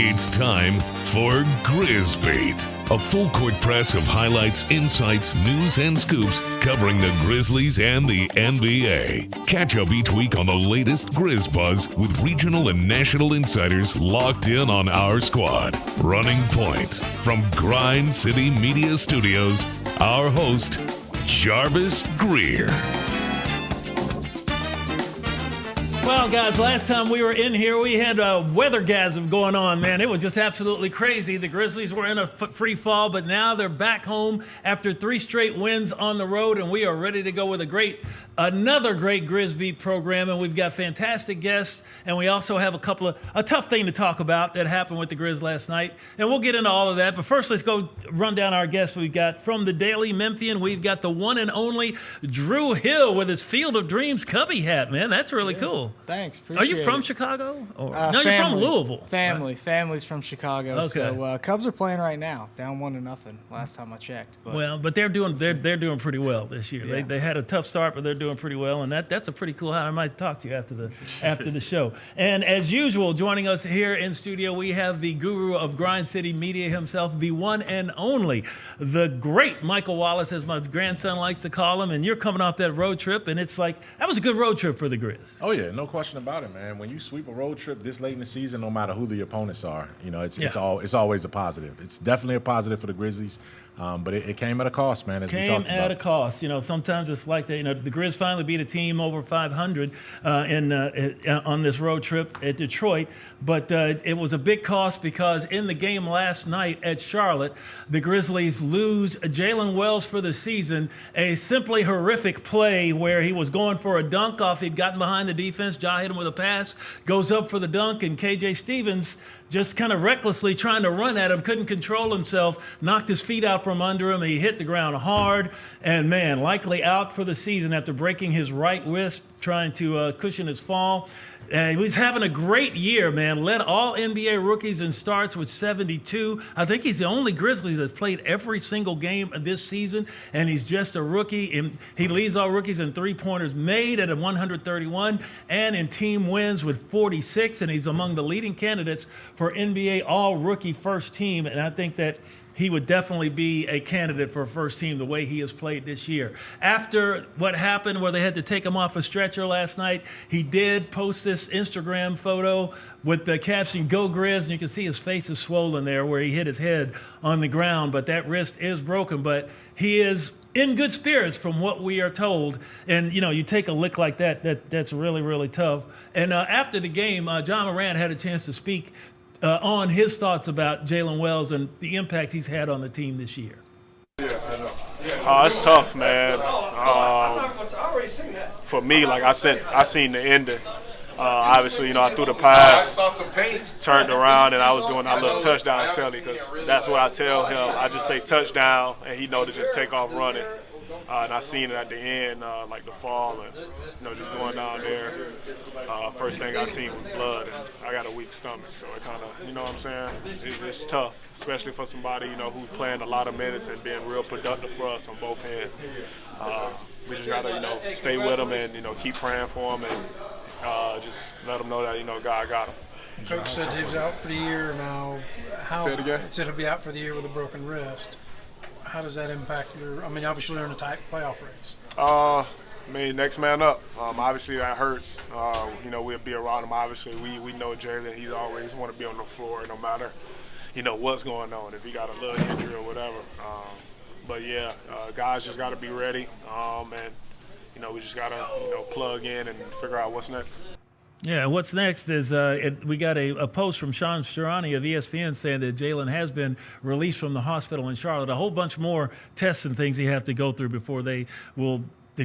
It's time for Grizz Beat, a full court press of highlights, insights, news, and scoops covering the Grizzlies and the NBA. Catch up each week on the latest Grizz buzz with regional and national insiders locked in on our squad. Running point from Grind City Media Studios, our host, Jarvis Greer. Well, guys, last time we were in here, we had a weathergasm going on, man. It was just absolutely crazy. The Grizzlies were in a free fall, but now they're back home after 3 straight wins on the road, and we are ready to go with another great Grizz Beat program, and we've got fantastic guests, and we also have a tough thing to talk about that happened with the Grizz last night, and we'll get into all of that. But first, let's go run down our guests. We've got from the Daily Memphian, we've got the one and only Drew Hill with his Field of Dreams Cubby hat, man. That's really cool. Thanks. Are you from Chicago? Or no, family, you're from Louisville. Family's from Chicago. Okay. So Cubs are playing right now, down 1-0 last time I checked. But they're doing pretty well this year. Yeah. They had a tough start, but they're doing pretty well, and that's a pretty cool hat. I might talk to you after the show. And as usual, joining us here in studio, we have the guru of Grind City Media himself, the one and only, the great Michael Wallace, as my grandson likes to call him. And you're coming off that road trip, and it's like that was a good road trip for the Grizz. Oh yeah, no question about it, man. When you sweep a road trip this late in the season, no matter who the opponents are, it's always a positive. It's definitely a positive for the Grizzlies, but it came at a cost, man. As we talked about. Came at a cost. Sometimes it's like that. The Grizz finally beat a team over 500 on this road trip at Detroit, but it was a big cost because in the game last night at Charlotte, the Grizzlies lose Jaylen Wells for the season. A simply horrific play where he was going for a dunk off. He'd gotten behind the defense. Ja hit him with a pass, goes up for the dunk, and KJ Stevens just kind of recklessly trying to run at him, couldn't control himself, knocked his feet out from under him. He hit the ground hard, and man, likely out for the season after breaking his right wrist trying to cushion his fall. And he was having a great year, man. Led all NBA rookies in starts with 72. I think he's the only Grizzly that's played every single game of this season, and he's just a rookie. And he leads all rookies in three-pointers made at a 131 and in team wins with 46, and he's among the leading candidates for NBA all-rookie first team, and I think that he would definitely be a candidate for a first team the way he has played this year. After what happened where they had to take him off a stretcher last night, he did post this Instagram photo with the caption, "Go Grizz," and you can see his face is swollen there where he hit his head on the ground, but that wrist is broken. But he is in good spirits from what we are told. And, you take a lick like that's really, really tough. And after the game, John Morant had a chance to speak on his thoughts about Jaylen Wells and the impact he's had on the team this year. It's tough, man. For me, like I seen the ending. Obviously, I threw the pass, turned around, and I was doing that little touchdown celly because that's what I tell him. I just say touchdown, and he know to just take off running. And I seen it at the end, like the fall, and just going down there. First thing I seen was blood, and I got a weak stomach, so it kind of, you know what I'm saying? It's tough, especially for somebody who's playing a lot of minutes and being real productive for us on both ends. We just gotta, stay with them and keep praying for them and just let them know that God got them. Coach said he was out for the year now. Say it again? He said he'll be out for the year with a broken wrist. How does that impact obviously they're in a tight playoff race? Next man up. Obviously that hurts. We'll be around him. Obviously, we know Jaylen. He's always want to be on the floor, no matter, what's going on. If he got a little injury or whatever. But yeah, guys just got to be ready. And we just got to plug in and figure out what's next. Yeah, what's next is we got a post from Sean Sharani of ESPN saying that Jaylen has been released from the hospital in Charlotte. A whole bunch more tests and things he have to go through before the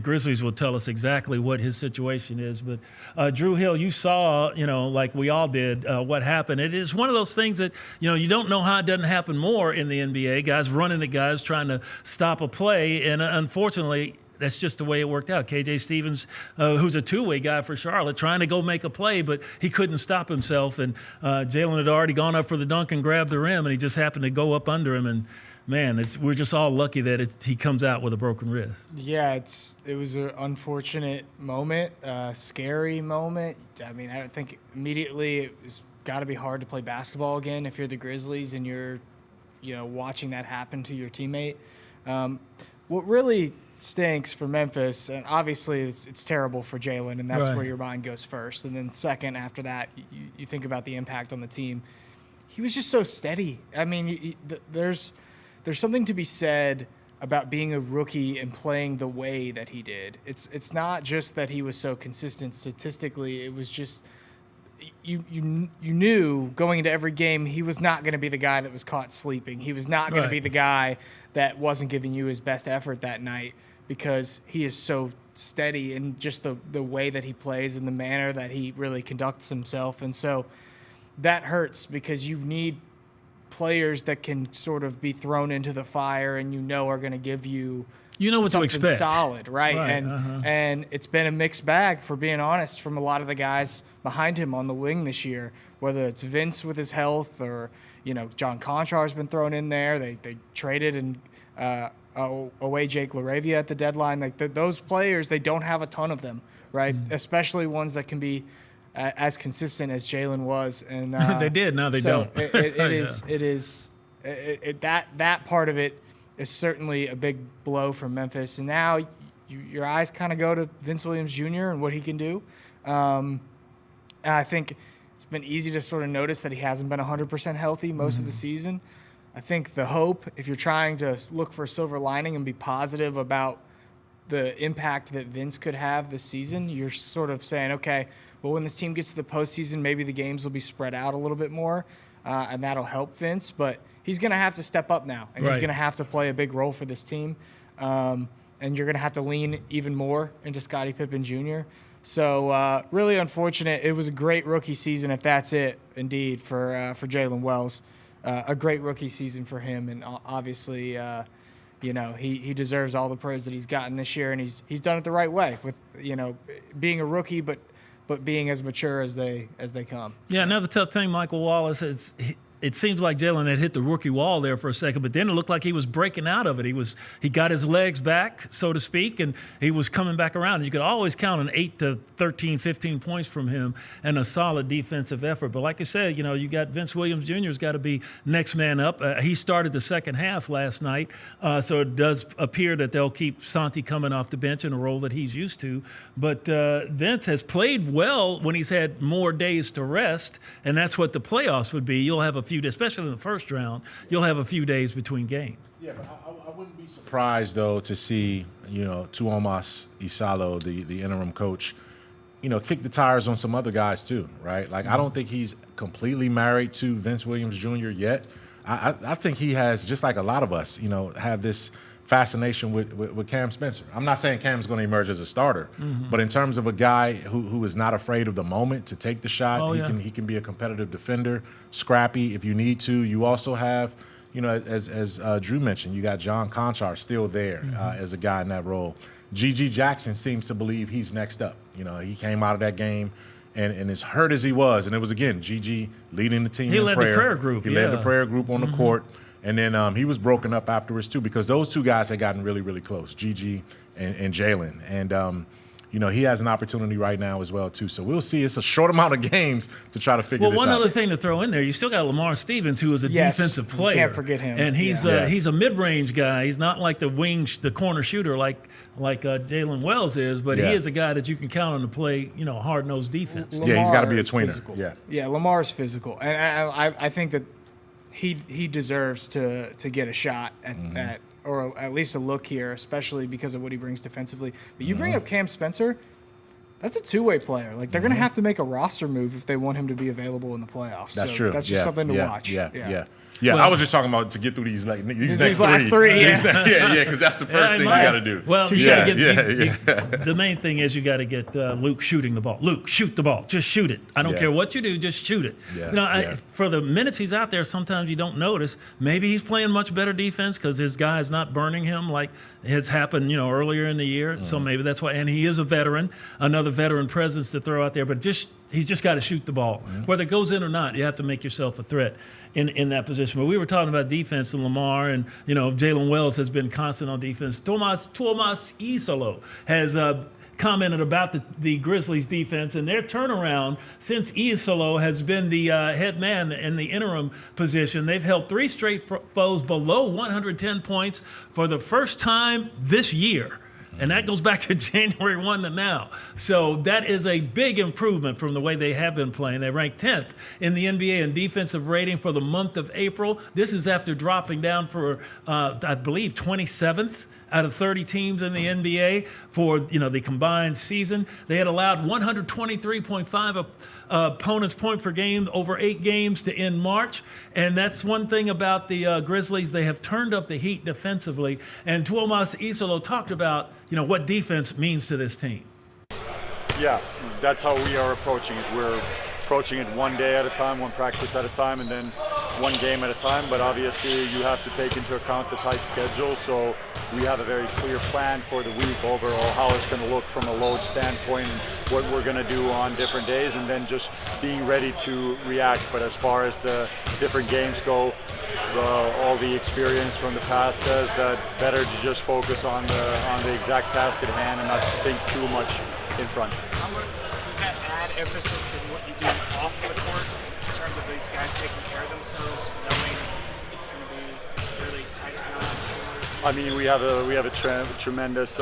Grizzlies will tell us exactly what his situation is. But Drew Hill, you saw, like we all did, what happened. It is one of those things that, you don't know how it doesn't happen more in the NBA. Guys running at guys trying to stop a play, and unfortunately, that's just the way it worked out. KJ Stevens, who's a two-way guy for Charlotte, trying to go make a play, but he couldn't stop himself. And Jaylen had already gone up for the dunk and grabbed the rim, and he just happened to go up under him. And, man, we're just all lucky that he comes out with a broken wrist. Yeah, it was an unfortunate moment, scary moment. I mean, I think immediately it was got to be hard to play basketball again if you're the Grizzlies and you're, watching that happen to your teammate. What really stinks for Memphis, and obviously it's terrible for Jaylen, and that's where your mind goes first. And then second, after that, you think about the impact on the team. He was just so steady. I mean, there's something to be said about being a rookie and playing the way that he did. It's not just that he was so consistent statistically. It was just you knew going into every game he was not going to be the guy that was caught sleeping. He was not going to be the guy that wasn't giving you his best effort that night, because he is so steady in just the way that he plays and the manner that he really conducts himself. And so that hurts, because you need players that can sort of be thrown into the fire and are going to give you what to expect. Solid, right? And it's been a mixed bag, for being honest, from a lot of the guys behind him on the wing this year, whether it's Vince with his health or, John Contrar's been thrown in there. They traded and away Jake LaRavia at the deadline. Like those players, they don't have a ton of them, right? Especially ones that can be as consistent as Jaylen was. And they did. Now they don't. That part of it is certainly a big blow for Memphis. And now your eyes kind of go to Vince Williams Jr. and what he can do. And I think it's been easy to sort of notice that he hasn't been 100% healthy most of the season. I think the hope, if you're trying to look for a silver lining and be positive about the impact that Vince could have this season, you're sort of saying, okay, well, when this team gets to the postseason, maybe the games will be spread out a little bit more, and that'll help Vince. But he's going to have to step up now, and he's going to have to play a big role for this team. And you're going to have to lean even more into Scottie Pippen Jr. So really unfortunate. It was a great rookie season, if that's it, indeed, for Jaylen Wells. A great rookie season for him, and obviously, he deserves all the praise that he's gotten this year, and he's done it the right way with being a rookie, but being as mature as they come. Yeah, another tough thing, Michael Wallace, is it seems like Jaylen had hit the rookie wall there for a second, but then it looked like he was breaking out of it. He got his legs back, so to speak, and he was coming back around. And you could always count on 8 to 13, 15 points from him and a solid defensive effort. But like I said, you got Vince Williams Jr. has got to be next man up. He started the second half last night, so it does appear that they'll keep Santi coming off the bench in a role that he's used to. But Vince has played well when he's had more days to rest, and that's what the playoffs would be. You'll have a few, especially in the first round, you'll have a few days between games. Yeah, but I wouldn't be surprised, though, to see, Tuomas Isalo, the interim coach, kick the tires on some other guys too, right? Like, I don't think he's completely married to Vince Williams Jr. yet. I think he has, just like a lot of us, have this fascination with Cam Spencer. I'm not saying Cam's going to emerge as a starter, but in terms of a guy who is not afraid of the moment to take the shot, he can be a competitive defender, scrappy if you need to. You also have, as Drew mentioned, you got John Contrar still there as a guy in that role. G.G. Jackson seems to believe he's next up. He came out of that game and as hurt as he was, and it was, again, G.G. leading the team in prayer. He led the prayer group. He led the prayer group on the court. And then he was broken up afterwards, too, because those two guys had gotten really, really close, Gigi and Jaylen. And, he has an opportunity right now as well, too. So we'll see. It's a short amount of games to try to figure this out. Well, one other thing to throw in there, you still got Lamar Stevens, who is a defensive player. You can't forget him. And he's a mid-range guy. He's not like the corner shooter like Jaylen Wells is, but he is a guy that you can count on to play, hard-nosed defense. He's got to be a tweener. Physical. Yeah, Lamar's physical. And I think that he deserves to get a shot at or at least a look here, especially because of what he brings defensively. But you bring up Cam Spencer, that's a two-way player. Like, they're going to have to make a roster move if they want him to be available in the playoffs. That's so true. That's just something to watch. Yeah, I was just talking about to get through these next last three. Because that's the first thing you got to do. Well, the main thing is you got to get Luke shooting the ball. Luke, shoot the ball. Just shoot it. I don't care what you do. Just shoot it. For the minutes he's out there, sometimes you don't notice. Maybe he's playing much better defense because his guy is not burning him like has happened, earlier in the year. So maybe that's why. And he is a veteran, another veteran presence to throw out there. But he's just got to shoot the ball. Whether it goes in or not, you have to make yourself a threat in that position. But we were talking about defense and Lamar, and Jaylen Wells has been constant on defense. Tuomas Isalo has commented about the Grizzlies defense and their turnaround since Isolo has been the head man in the interim position. They've held 3 straight foes below 110 points for the first time this year. And that goes back to January 1 to now. So that is a big improvement from the way they have been playing. They ranked 10th in the NBA in defensive rating for the month of April. This is after dropping down for, I believe, 27th out of 30 teams in the NBA for the combined season. They had allowed 123.5 opponents point per game over 8 games to end March. And that's one thing about the Grizzlies. They have turned up the heat defensively. And Tuomas Isolo talked about what defense means to this team. Yeah, that's how we are approaching it. We're approaching it one day at a time, one practice at a time, and then one game at a time. But obviously you have to take into account the tight schedule. So we have a very clear plan for the week overall, how it's going to look from a load standpoint, and what we're going to do on different days, and then just being ready to react. But as far as the different games go, all the experience from the past says that better to just focus on the exact task at hand and not think too much in front. Does that add emphasis in what you do off the court in terms of these guys taking care of themselves, knowing it's going to be really tight around the court? I mean, we have a tremendous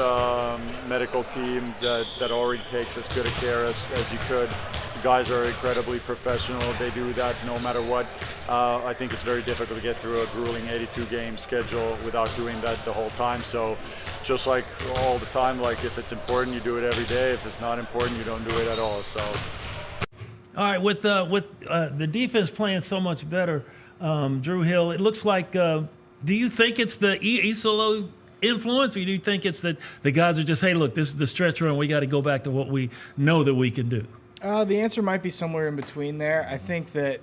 medical team that already takes as good a care as you could. The guys are incredibly professional. They do that no matter what. I think it's very difficult to get through a grueling 82-game schedule without doing that the whole time. So just like all the time, like if it's important, you do it every day. If it's not important, you don't do it at all. So. All right, with the defense playing so much better, Drew Hill, it looks like, do you think it's the Isolo influence, or do you think it's that the guys are just, hey, look, this is the stretch run, we got to go back to what we know that we can do? The answer might be somewhere in between there. I think that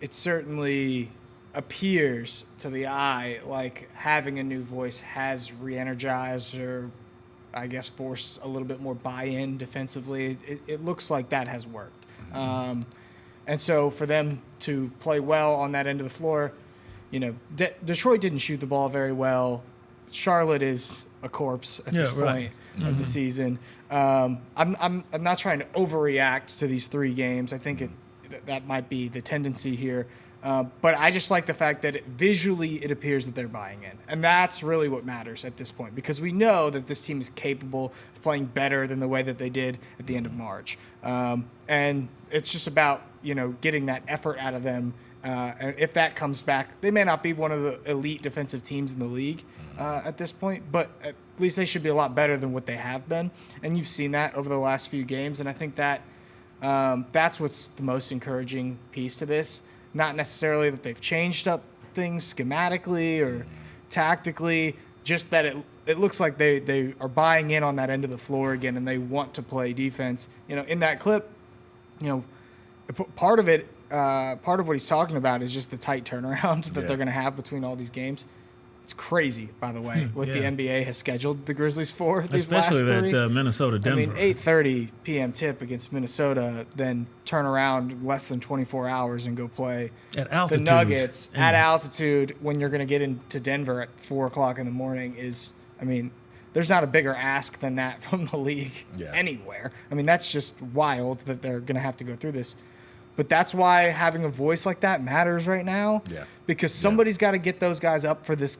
it certainly appears to the eye like having a new voice has re-energized or, I guess, forced a little bit more buy-in defensively. It looks like that has worked. And so for them to play well on that end of the floor, Detroit didn't shoot the ball very well. Charlotte is a corpse at this point of the season. I'm not trying to overreact to these 3 games. I think that might be the tendency here. But I just like the fact that visually it appears that they're buying in. And that's really what matters at this point, because we know that this team is capable of playing better than the way that they did at the end of March. And it's just about, getting that effort out of them. And if that comes back, they may not be one of the elite defensive teams in the league at this point, but at least they should be a lot better than what they have been. And you've seen that over the last few games. And I think that that's what's the most encouraging piece to this. Not necessarily that they've changed up things schematically or tactically, just that it looks like they are buying in on that end of the floor again, and they want to play defense. In that clip, part of what he's talking about is just the tight turnaround that they're going to have between all these games. It's crazy, by the way, what the NBA has scheduled the Grizzlies for these last 3. Especially that Minnesota-Denver. I mean, 8:30 p.m. tip against Minnesota, then turn around less than 24 hours and go play at altitude. The Nuggets at altitude when you're going to get into Denver at 4 o'clock in the morning is, there's not a bigger ask than that from the league anywhere. That's just wild that they're going to have to go through this. But that's why having a voice like that matters right now. Yeah. Because somebody's got to get those guys up for these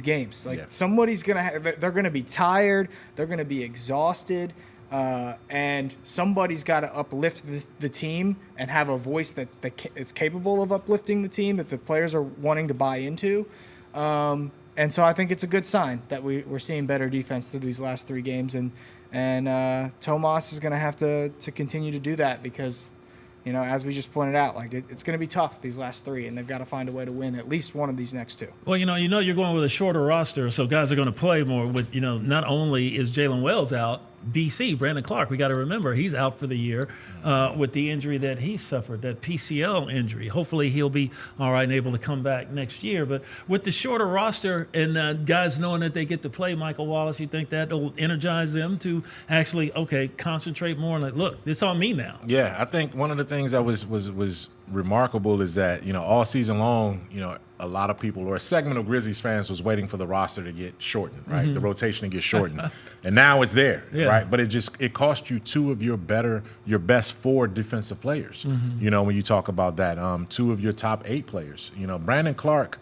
games. Somebody's gonna they're gonna be tired. They're gonna be exhausted, and somebody's got to uplift the team and have a voice that is capable of uplifting the team that the players are wanting to buy into. And so I think it's a good sign that we're seeing better defense through these last 3 games, and Tomas is gonna have to continue to do that because. As we just pointed out, it's going to be tough these last 3, and they've got to find a way to win at least one of these next 2. Well, you're going with a shorter roster, so guys are going to play more with, not only is Jaylen Wells out, BC, Brandon Clark, we got to remember, he's out for the year with the injury that he suffered, that PCL injury. Hopefully he'll be all right and able to come back next year. But with the shorter roster and guys knowing that they get to play, Michael Wallace, you think that will energize them to actually, concentrate more and look, it's on me now. Yeah, I think one of the things that was remarkable is that, all season long, a lot of people or a segment of Grizzlies fans was waiting for the roster to get shortened, right? Mm-hmm. The rotation to get shortened. And now it's there, right? But it cost you two of your best 4 defensive players. Mm-hmm. When you talk about that, 2 of your top 8 players. Brandon Clark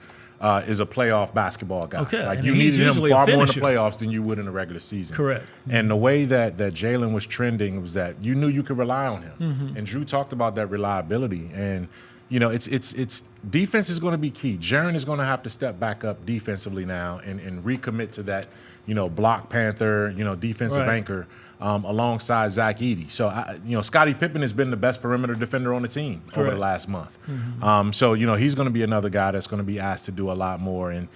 is a playoff basketball guy. Okay. Like and you he's needed him usually far a more in the finisher. playoffs than you would in the regular season. Correct. And the way that Jaylen was trending was that you knew you could rely on him. Mm-hmm. And Drew talked about that reliability. And it's defense is going to be key. Jaren is going to have to step back up defensively now and recommit to that, block panther, defensive Right. anchor alongside Zach Edey. So, Scottie Pippen has been the best perimeter defender on the team over Correct. the last month. Mm-hmm. So, he's going to be another guy that's going to be asked to do a lot more. And,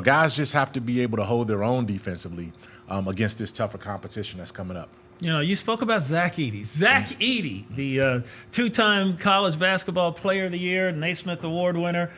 guys just have to be able to hold their own defensively against this tougher competition that's coming up. You spoke about Zach Edey. Zach Edey, the 2-time college basketball player of the year, Naismith Award winner.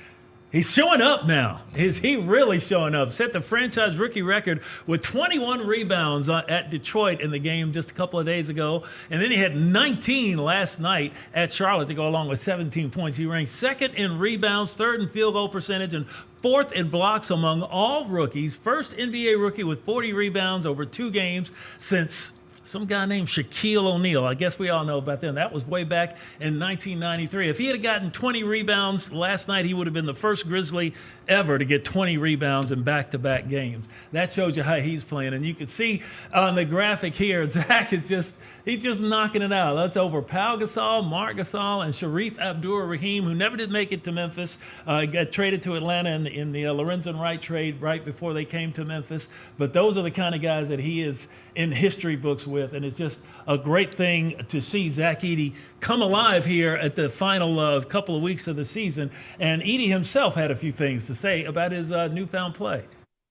He's showing up now. Is he really showing up? Set the franchise rookie record with 21 rebounds at Detroit in the game just a couple of days ago. And then he had 19 last night at Charlotte to go along with 17 points. He ranked 2nd in rebounds, 3rd in field goal percentage, and 4th in blocks among all rookies. First NBA rookie with 40 rebounds over 2 games since some guy named Shaquille O'Neal. I guess we all know about them. That was way back in 1993. If he had gotten 20 rebounds last night, he would have been the first Grizzly ever to get 20 rebounds in back-to-back games. That shows you how he's playing. And you can see on the graphic here, Zach is just knocking it out. That's over Pau Gasol, Marc Gasol, and Sharif Abdur-Rahim, who never did make it to Memphis. Got traded to Atlanta in the Lorenzen Wright trade right before they came to Memphis. But those are the kind of guys that he is in history books with, and it's just a great thing to see Zach Edey come alive here at the final couple of weeks of the season. And Edey himself had a few things to say about his newfound play.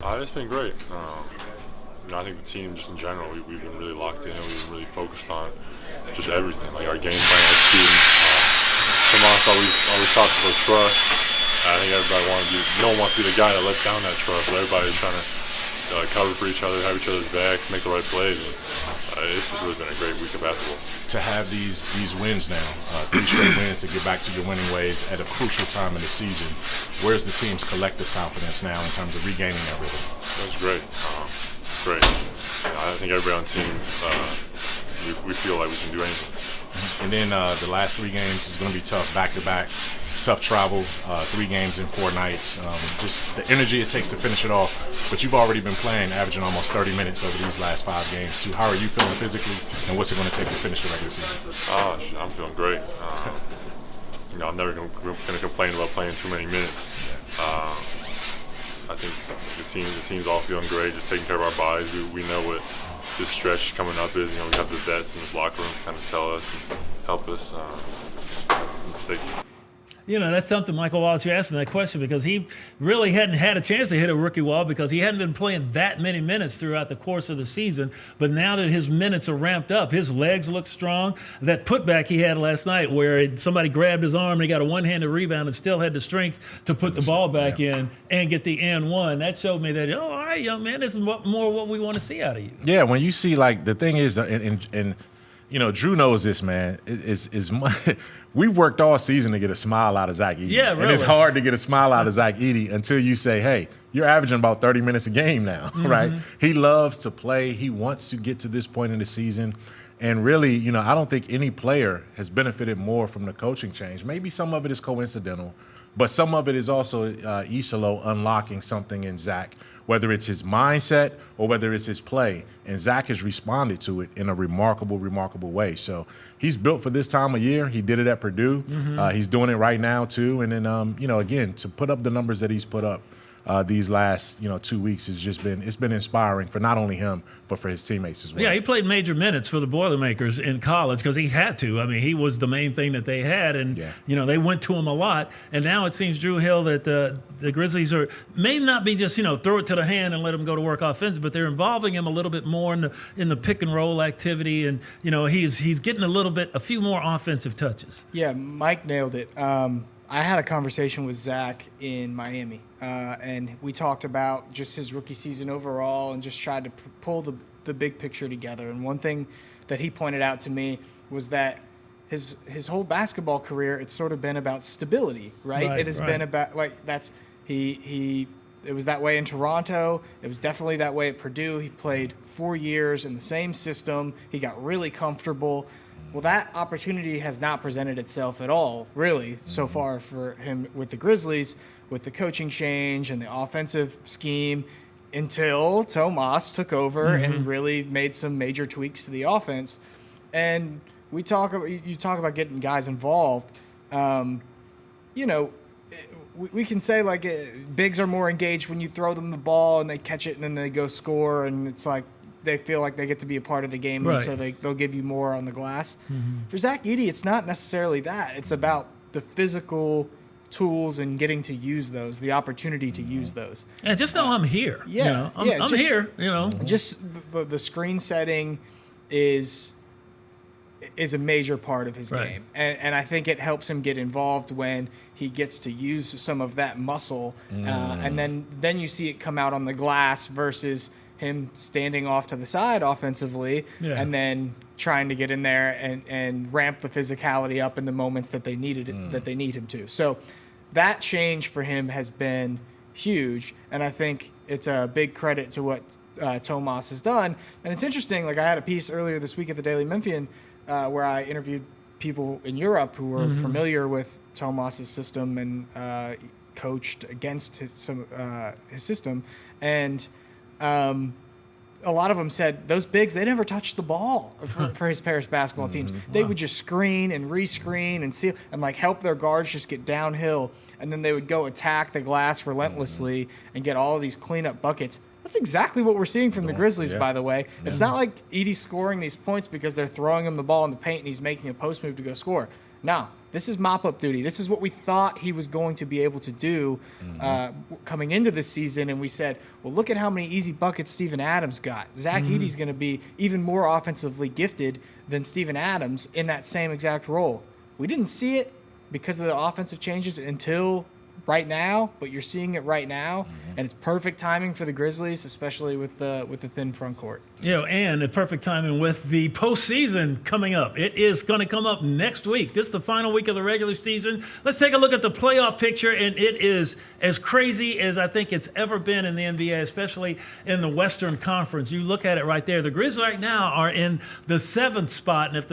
It's been great. I think the team, just in general, we've been really locked in. We've been really focused on just everything, like our game plan, executing. From us, always talks about trust. I think no one wants to be the guy that lets down that trust. But everybody's trying to cover for each other, have each other's backs, make the right plays. It's just really been a great week of basketball. To have these wins now, 3 straight wins to get back to your winning ways at a crucial time in the season, where's the team's collective confidence now in terms of regaining that rhythm? That's great. Great. I think everybody on the team, we feel like we can do anything. And then the last 3 games is going to be tough, back-to-back. Tough travel, 3 games in 4 nights. Just the energy it takes to finish it off. But you've already been playing, averaging almost 30 minutes over these last 5 games too. How are you feeling physically, and what's it going to take to finish the regular season? I'm feeling great. I'm never going to complain about playing too many minutes. I think the team's all feeling great, just taking care of our bodies. We know what this stretch coming up is. We have the vets in this locker room kind of tell us and help us stay. That's something, Michael Wallace, you asked me that question because he really hadn't had a chance to hit a rookie wall because he hadn't been playing that many minutes throughout the course of the season. But now that his minutes are ramped up, his legs look strong. That putback he had last night where somebody grabbed his arm and he got a one-handed rebound and still had the strength to put the ball back in and get the and one. That showed me that, all right, young man, this is more what we want to see out of you. Yeah, when you see, the thing is, and Drew knows this, man, is we've worked all season to get a smile out of Zach Edey. Yeah, really. And it's hard to get a smile out of Zach Edey until you say, hey, you're averaging about 30 minutes a game now, right? He loves to play. He wants to get to this point in the season. And really, I don't think any player has benefited more from the coaching change. Maybe some of it is coincidental, but some of it is also Isalo unlocking something in Zach, whether it's his mindset or whether it's his play. And Zach has responded to it in a remarkable way. So he's built for this time of year. He did it at Purdue. He's doing it right now, too. And then, again, to put up the numbers that he's put up these last 2 weeks has been inspiring for not only him but for his teammates as well. Yeah, he played major minutes for the Boilermakers in college because he had to. I mean, he was the main thing that they had, and they went to him a lot. And now it seems, Drew Hill, that the Grizzlies may not be just throw it to the hand and let him go to work offensive, but they're involving him a little bit more in the pick and roll activity, and he's getting a few more offensive touches. Yeah, Mike nailed it. I had a conversation with Zach in Miami, and we talked about just his rookie season overall and just tried to pull the big picture together. And one thing that he pointed out to me was that his whole basketball career, it's sort of been about stability, right? It has been about it was that way in Toronto. It was definitely that way at Purdue. He played 4 years in the same system. He got really comfortable. Well, that opportunity has not presented itself at all, really, so far for him with the Grizzlies, with the coaching change and the offensive scheme, until Tomas took over and really made some major tweaks to the offense. And you talk about getting guys involved. We can say like bigs are more engaged when you throw them the ball and they catch it and then they go score, and it's like they feel like they get to be a part of the game, and so they'll give you more on the glass. For Zach Edey, it's not necessarily that. It's about the physical tools and getting to use those, the opportunity to use those. And just know I'm here. I'm here. Just the screen setting is a major part of his game, and I think it helps him get involved when he gets to use some of that muscle, and then you see it come out on the glass versus him standing off to the side offensively and then trying to get in there and ramp the physicality up in the moments that they need him to. So that change for him has been huge, and I think it's a big credit to what Tomas has done. And it's interesting, like I had a piece earlier this week at the Daily Memphian where I interviewed people in Europe who were familiar with Tomas's system and coached against his system, and a lot of them said those bigs, they never touched the ball for his Paris basketball teams. They would just screen and re-screen and seal and like help their guards just get downhill, and then they would go attack the glass relentlessly and get all of these cleanup buckets. That's exactly what we're seeing from the Grizzlies, by the way. It's not like Edey's scoring these points because they're throwing him the ball in the paint and he's making a post move to go score. No, this is mop-up duty. This is what we thought he was going to be able to do coming into this season, and we said, well, look at how many easy buckets Steven Adams got. Zach Edey's going to be even more offensively gifted than Steven Adams in that same exact role. We didn't see it because of the offensive changes until right now, but you're seeing it right now, and it's perfect timing for the Grizzlies, especially with the thin front court. And the perfect timing with the postseason coming up. It is going to come up next week. This is the final week of the regular season. Let's take a look at the playoff picture, and it is as crazy as I think it's ever been in the NBA, especially in the Western Conference. You look at it right there. The Grizz right now are in the 7th spot, and if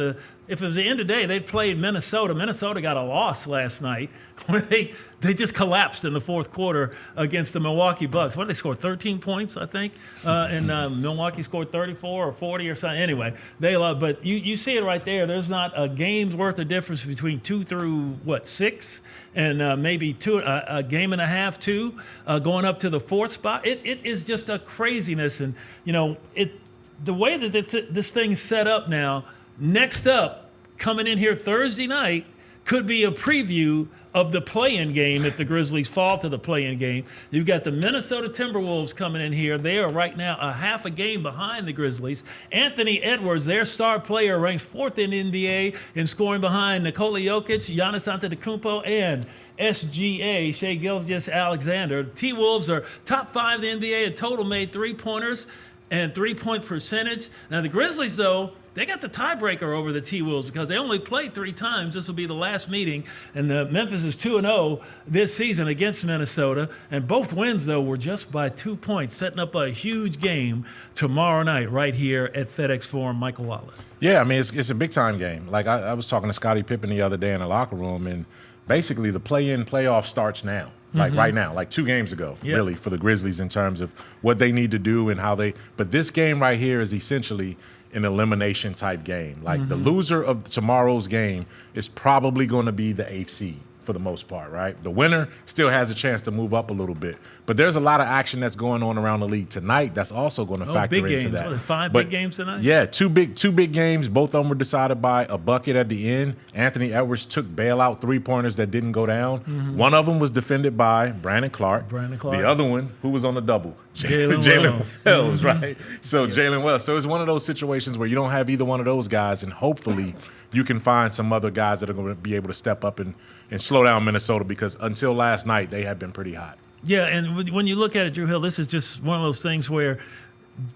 it was the end of the day, they played Minnesota. Minnesota got a loss last night when they just collapsed in the fourth quarter against the Milwaukee Bucks. What did they score? 13 points, I think, and Milwaukee scored 34 or 40 or something. Anyway, but you see it right there. There's not a game's worth of difference between 2 through 6, and maybe a game and a half, 2, going up to the 4th spot. It is just a craziness, and the way that this thing's set up now. Next up, coming in here Thursday night, could be a preview of the play-in game if the Grizzlies fall to the play-in game. You've got the Minnesota Timberwolves coming in here. They are right now a half a game behind the Grizzlies. Anthony Edwards, their star player, ranks 4th in NBA in scoring behind Nikola Jokic, Giannis Antetokounmpo, and SGA, Shai Gilgeous-Alexander. T-Wolves are top 5 in the NBA in total made three-pointers and three-point percentage. Now, the Grizzlies, though, they got the tiebreaker over the T-Wolves because they only played 3 times. This will be the last meeting. And Memphis is 2-0 this season against Minnesota. And both wins, though, were just by 2 points, setting up a huge game tomorrow night right here at FedEx Forum. Michael Watley. Yeah, I mean, it's a big-time game. Like, I was talking to Scottie Pippen the other day in the locker room, and basically the play-in playoff starts now. Like right now, like 2 games ago, really, for the Grizzlies in terms of what they need to do and how they – but this game right here is essentially – an elimination type game. Like the loser of tomorrow's game is probably going to be the 8th seed for the most part, right? The winner still has a chance to move up a little bit. But there's a lot of action that's going on around the league tonight that's also going to factor into games. that. What, 5 big games tonight? Yeah, two big games. Both of them were decided by a bucket at the end. Anthony Edwards took bailout 3-pointers that didn't go down. One of them was defended by Brandon Clark. The other one, who was on the double? Jaylen Wells, right? So Jaylen Wells. So it's one of those situations where you don't have either one of those guys, and hopefully you can find some other guys that are going to be able to step up and slow down Minnesota, because until last night they had been pretty hot. Yeah, and when you look at it, Drew Hill, this is just one of those things where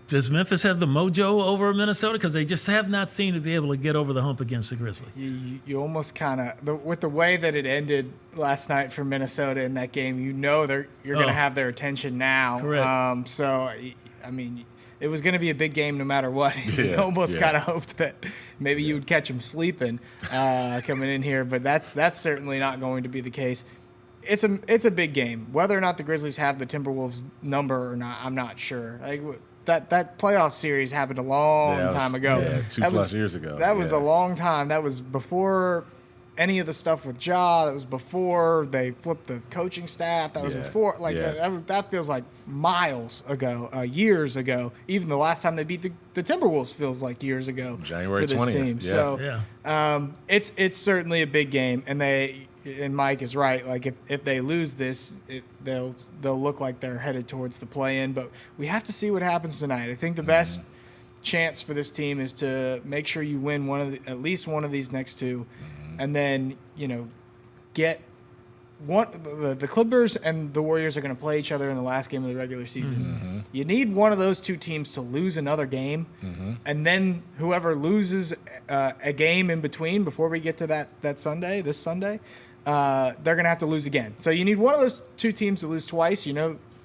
Does Memphis have the mojo over Minnesota? Because they just have not seemed to be able to get over the hump against the Grizzlies. You almost kind of, with the way that it ended last night for Minnesota in that game, you're going to have their attention now. Correct. So, I mean, it was going to be a big game no matter what. You almost kind of hoped that maybe you would catch them sleeping coming in here, but that's certainly not going to be the case. It's a big game. Whether or not the Grizzlies have the Timberwolves number or not, I'm not sure. That playoff series happened a long time ago. Yeah, 2+ years ago. That was a long time. That was before any of the stuff with Ja. That was before they flipped the coaching staff. That was before. That feels like miles ago, years ago. Even the last time they beat the Timberwolves feels like years ago. January for this 20th. team. So it's certainly a big game, and Mike is right. Like if they lose this, they'll look like they're headed towards the play-in. But we have to see what happens tonight. I think the best chance for this team is to make sure you win at least one of these next two, and then get one. The Clippers and the Warriors are going to play each other in the last game of the regular season. You need one of those two teams to lose another game, and then whoever loses a game in between before we get to this Sunday, they're going to have to lose again. So you need one of those two teams to lose twice.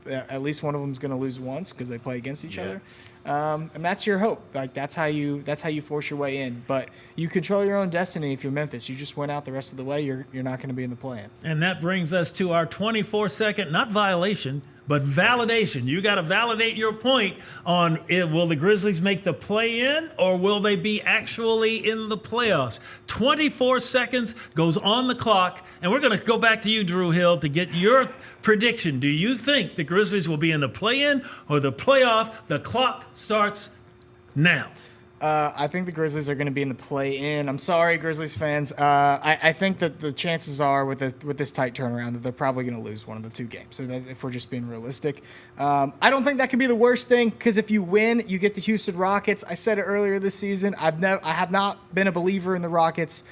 At least one of them is going to lose once because they play against each other. And that's your hope. Like that's how you force your way in. But you control your own destiny if you're Memphis. You just went out the rest of the way. You're not going to be in the play-in. And that brings us to our 24-second, not violation, but validation. You got to validate your point on will the Grizzlies make the play-in or will they be actually in the playoffs? 24 seconds goes on the clock, and we're going to go back to you, Drew Hill, to get your prediction. Do you think the Grizzlies will be in the play-in or the playoff? The clock starts now. I think the Grizzlies are going to be in the play-in. I'm sorry, Grizzlies fans. I think that the chances are with this tight turnaround that they're probably going to lose one of the two games. So if we're just being realistic, I don't think that could be the worst thing because if you win, you get the Houston Rockets. I said it earlier this season. I have not been a believer in the Rockets.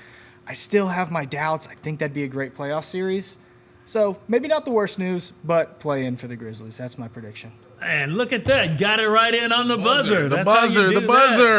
I still have my doubts. I think that'd be a great playoff series. So maybe not the worst news, but play-in for the Grizzlies. That's my prediction. And look at that. Got it right in on the buzzer. The buzzer.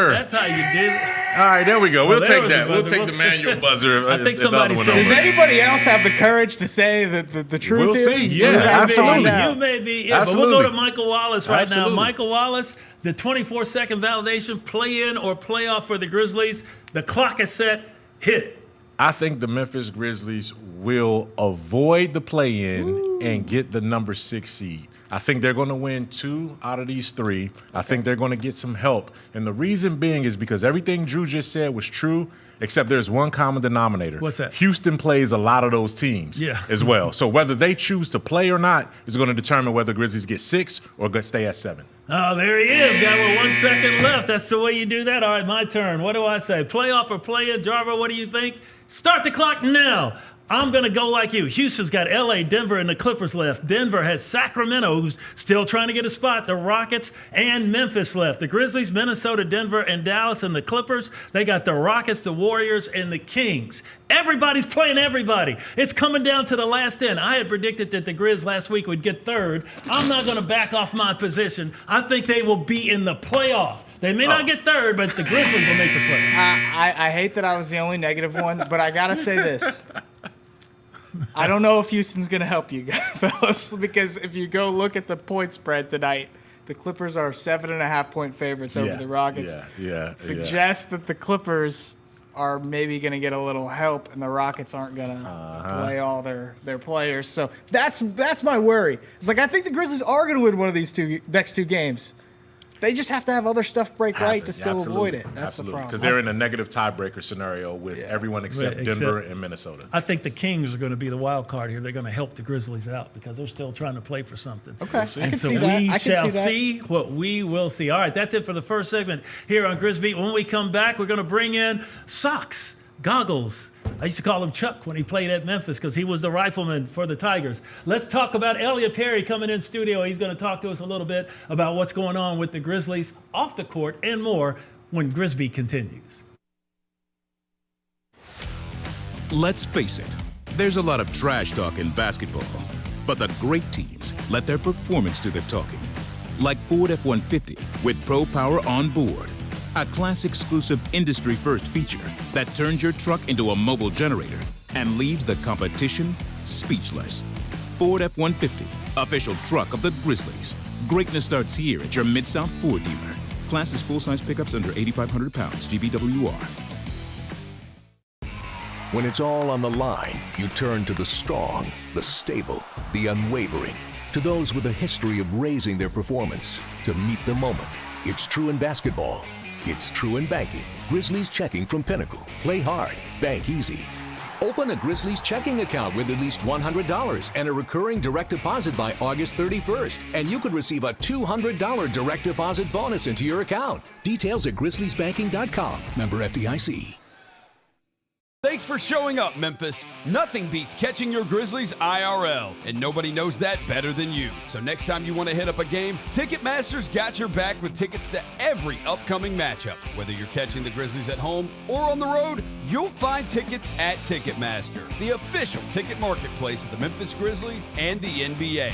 That's how you do it. All right, there we go. We'll take that. We'll buzzer. take the manual buzzer. I think somebody's Does anybody else have the courage to say the truth? We'll see. Here? Yeah, absolutely. You may be. Yeah, but we'll go to Michael Wallace right now. Michael Wallace, the 24-second validation, play-in or playoff for the Grizzlies. The clock is set. Hit it. I think the Memphis Grizzlies will avoid the play-in and get the number 6 seed. I think they're going to win 2 out of these 3. I think they're going to get some help. And the reason being is because everything Drew just said was true, except there's one common denominator. What's that? Houston plays a lot of those teams as well. So whether they choose to play or not is going to determine whether Grizzlies get 6 or stay at 7. Oh, there he is. Got 1 second left. That's the way you do that. All right, my turn. What do I say? Playoff or play-in? Jarvo, what do you think? Start the clock now. I'm going to go like you. Houston's got L.A., Denver, and the Clippers left. Denver has Sacramento, who's still trying to get a spot. The Rockets and Memphis left. The Grizzlies, Minnesota, Denver, and Dallas, and the Clippers. They got the Rockets, the Warriors, and the Kings. Everybody's playing everybody. It's coming down to the last end. I had predicted that the Grizz last week would get third. I'm not going to back off my position. I think they will be in the playoff. They may not get third, but the Grizzlies will make the playoff. I hate that I was the only negative one, but I got to say this. I don't know if Houston's going to help you guys, fellas, because if you go look at the point spread tonight, the Clippers are 7.5-point favorites over the Rockets. Suggests that the Clippers are maybe going to get a little help, and the Rockets aren't going to play all their players. So that's my worry. It's like I think the Grizzlies are going to win one of these next 2 games. They just have to have other stuff break right to still avoid it. That's the problem. Because they're in a negative tiebreaker scenario with everyone except Denver and Minnesota. I think the Kings are going to be the wild card here. They're going to help the Grizzlies out because they're still trying to play for something. Okay, I can so see that. We shall see what we will see. All right, that's it for the first segment here on Grizz Beat. When we come back, we're going to bring in socks, goggles. I used to call him Chuck when he played at Memphis because he was the rifleman for the Tigers. Let's talk about Elliot Perry coming in studio. He's going to talk to us a little bit about what's going on with the Grizzlies off the court and more when Grizz Beat continues. Let's face it, there's a lot of trash talk in basketball, but the great teams let their performance do the talking. like Ford F-150 with Pro Power on board, a class-exclusive industry-first feature that turns your truck into a mobile generator and leaves the competition speechless. Ford F-150, official truck of the Grizzlies. Greatness starts here at your Mid-South Ford dealer. Class is full-size pickups under 8,500 pounds, GVWR. When it's all on the line, you turn to the strong, the stable, the unwavering. To those with a history of raising their performance, to meet the moment. It's true in basketball. It's true in banking. Grizzlies Checking from Pinnacle. Play hard, bank easy. Open a Grizzlies checking account with at least $100 and a recurring direct deposit by August 31st, and you could receive a $200 direct deposit bonus into your account. Details at grizzliesbanking.com. Member FDIC. Thanks for showing up, Memphis. Nothing beats catching your Grizzlies IRL, and nobody knows that better than you. So next time you want to hit up a game, Ticketmaster's got your back with tickets to every upcoming matchup. Whether you're catching the Grizzlies at home or on the road, you'll find tickets at Ticketmaster, the official ticket marketplace of the Memphis Grizzlies and the NBA.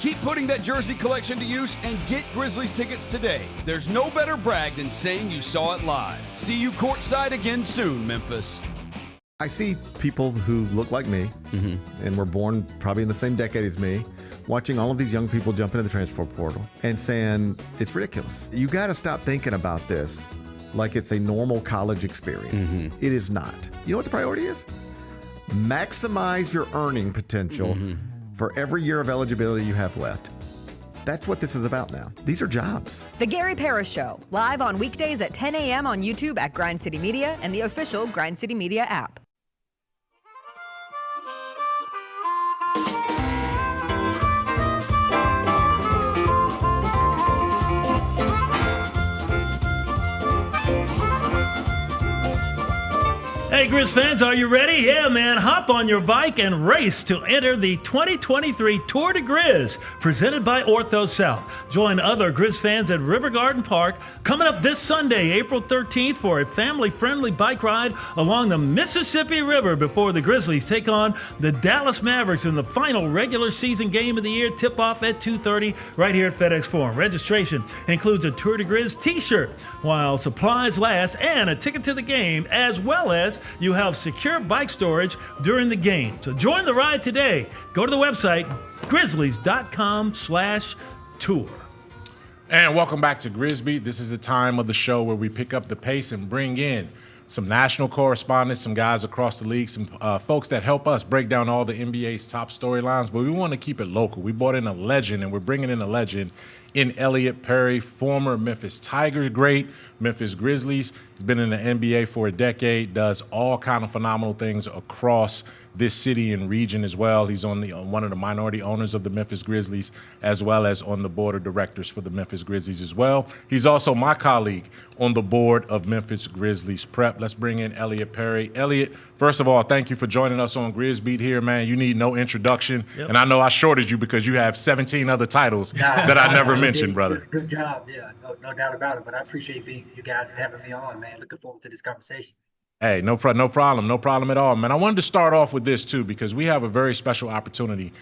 Keep putting that jersey collection to use and get Grizzlies tickets today. There's no better brag than saying you saw it live. See you courtside again soon, Memphis. I see people who look like me and were born probably in the same decade as me, watching all of these young people jump into the transfer portal and saying, it's ridiculous. You got to stop thinking about this like it's a normal college experience. It is not. You know what the priority is? Maximize your earning potential for every year of eligibility you have left. That's what this is about now. These are jobs. The Gary Parrish Show, live on weekdays at 10 a.m. on YouTube at Grind City Media and the official Grind City Media app. Hey, Grizz fans, are you ready? Yeah, man. Hop on your bike and race to enter the 2023 Tour de Grizz, presented by Ortho South. Join other Grizz fans at River Garden Park coming up this Sunday, April 13th, for a family-friendly bike ride along the Mississippi River before the Grizzlies take on the Dallas Mavericks in the final regular season game of the year. Tip-off at 2:30 right here at FedEx Forum. Registration includes a Tour de Grizz t-shirt while supplies last and a ticket to the game, as well as you have secure bike storage during the game. So join the ride today. Go to the website, grizzlies.com/tour. And welcome back to Grizzbeat. This is the time of the show where we pick up the pace and bring in some national correspondents, some guys across the league, some folks that help us break down all the NBA's top storylines, but we want to keep it local. We brought in a legend, and we're bringing in a legend in Elliot Perry, former Memphis Tigers great, Memphis Grizzlies. He's been in the NBA for a decade, does all kind of phenomenal things across this city and region as well. He's on one of the minority owners of the Memphis Grizzlies, as well as on the board of directors for the Memphis Grizzlies as well. He's also my colleague on the board of Memphis Grizzlies Prep. Let's bring in Elliot Perry. Elliot, first of all, thank you for joining us on Grizzbeat here, man. You need no introduction. Yep. And I know I shorted you because you have 17 other titles that I never mentioned, brother. Good job. Yeah, no doubt about it. But I appreciate you guys having me on, man. Looking forward to this conversation. Hey, no problem at all, man. I wanted to start off with this, too, because we have a very special opportunity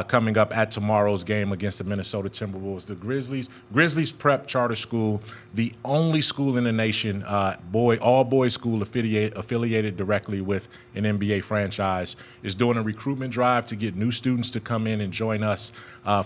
coming up at tomorrow's game against the Minnesota Timberwolves. The Grizzlies Prep Charter School, the only school in the nation, all-boys school affiliated directly with an NBA franchise, is doing a recruitment drive to get new students to come in and join us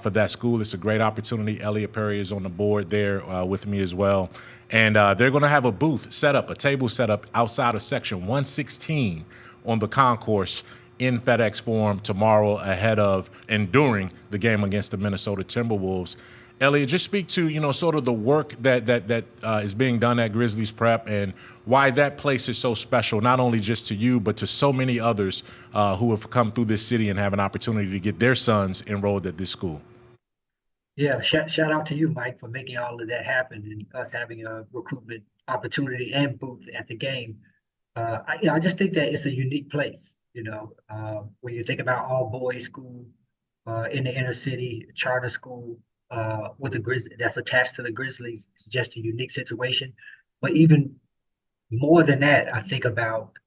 for that school. It's a great opportunity. Elliot Perry is on the board there with me as well. And they're going to have a booth set up, a table set up outside of Section 116 on the concourse in FedEx Forum tomorrow ahead of and during the game against the Minnesota Timberwolves. Elliot, just speak to, sort of the work that is being done at Grizzlies Prep and why that place is so special, not only just to you, but to so many others who have come through this city and have an opportunity to get their sons enrolled at this school. Yeah, shout out to you, Mike, for making all of that happen and us having a recruitment opportunity and booth at the game. I just think that it's a unique place. When you think about all boys school in the inner city, charter school with the Grizzlies that's attached to the Grizzlies, it's just a unique situation. But even more than that, I think about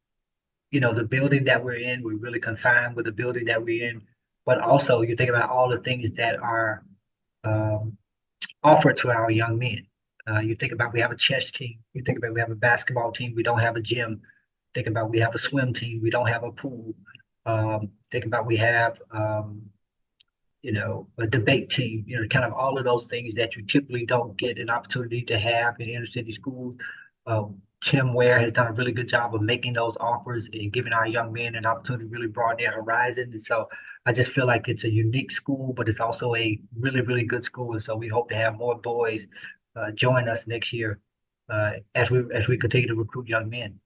the building that we're in. We're really confined with the building that we're in, but also you think about all the things that are offer to our young men. You think about we have a chess team. You think about we have a basketball team. We don't have a gym. Think about we have a swim team. We don't have a pool. Think about we have a debate team. Kind of all of those things that you typically don't get an opportunity to have in inner city schools. Tim Ware has done a really good job of making those offers and giving our young men an opportunity to really broaden their horizon. And so I just feel like it's a unique school, but it's also a really, really good school. And so we hope to have more boys join us next year as we continue to recruit young men.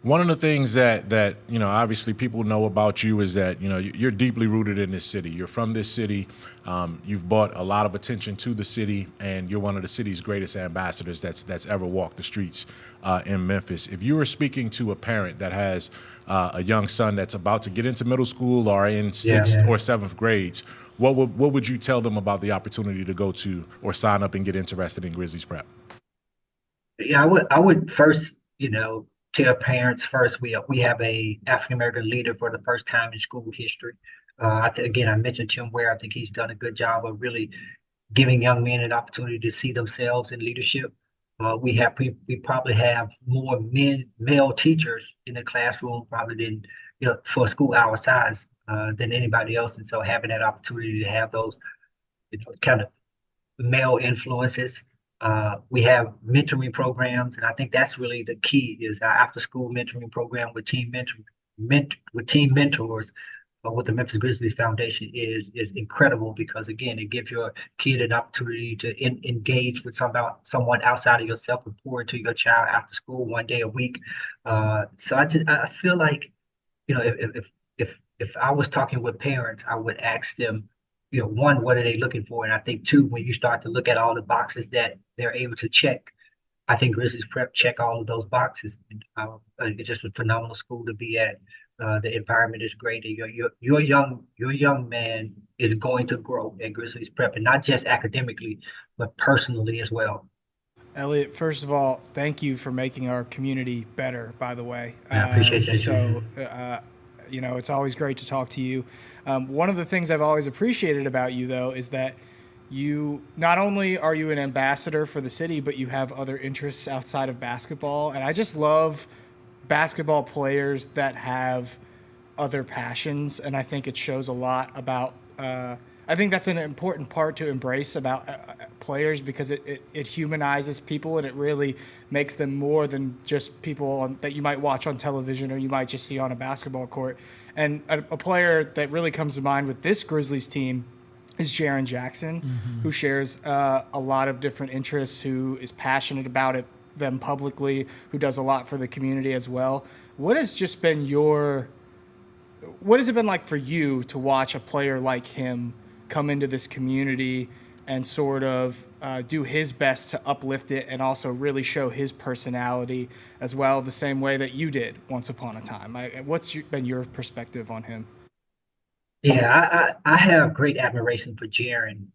One of the things that obviously people know about you is that you're deeply rooted in this city. You're from this city. You've brought a lot of attention to the city, and you're one of the city's greatest ambassadors that's ever walked the streets in Memphis. If you were speaking to a parent that has a young son that's about to get into middle school or in sixth or seventh grades, what would you tell them about the opportunity to go to or sign up and get interested in Grizzlies Prep? Yeah, I would first, tell parents first, we have a African-American leader for the first time in school history. Again, I mentioned Tim Ware. I think he's done a good job of really giving young men an opportunity to see themselves in leadership. We probably have more male teachers in the classroom probably than, for a school our size than anybody else. And so having that opportunity to have those kind of male influences. We have mentoring programs, and I think that's really the key is our after-school mentoring program with team mentors with the Memphis Grizzlies Foundation is incredible because, again, it gives your kid an opportunity to engage with someone outside of yourself and pour into your child after school 1 day a week. So I feel like, if I was talking with parents, I would ask them, one, what are they looking for? And I think two, when you start to look at all the boxes that they're able to check, I think Grizzlies Prep check all of those boxes. It's just a phenomenal school to be at. The environment is great. Your young man is going to grow at Grizzlies Prep, and not just academically, but personally as well. Elliot, first of all, thank you for making our community better, by the way. I appreciate that. So, it's always great to talk to you. One of the things I've always appreciated about you, though, is that you not only are you an ambassador for the city, but you have other interests outside of basketball. And I just love basketball players that have other passions. And I think it shows a lot about I think that's an important part to embrace about players because it humanizes people and it really makes them more than just people that you might watch on television or you might just see on a basketball court. And a player that really comes to mind with this Grizzlies team is Jaren Jackson, who shares a lot of different interests, who is passionate about them publicly, who does a lot for the community as well. What has it been like for you to watch a player like him come into this community and sort of do his best to uplift it and also really show his personality as well, the same way that you did once upon a time? What's been your perspective on him? Yeah, I have great admiration for Jaren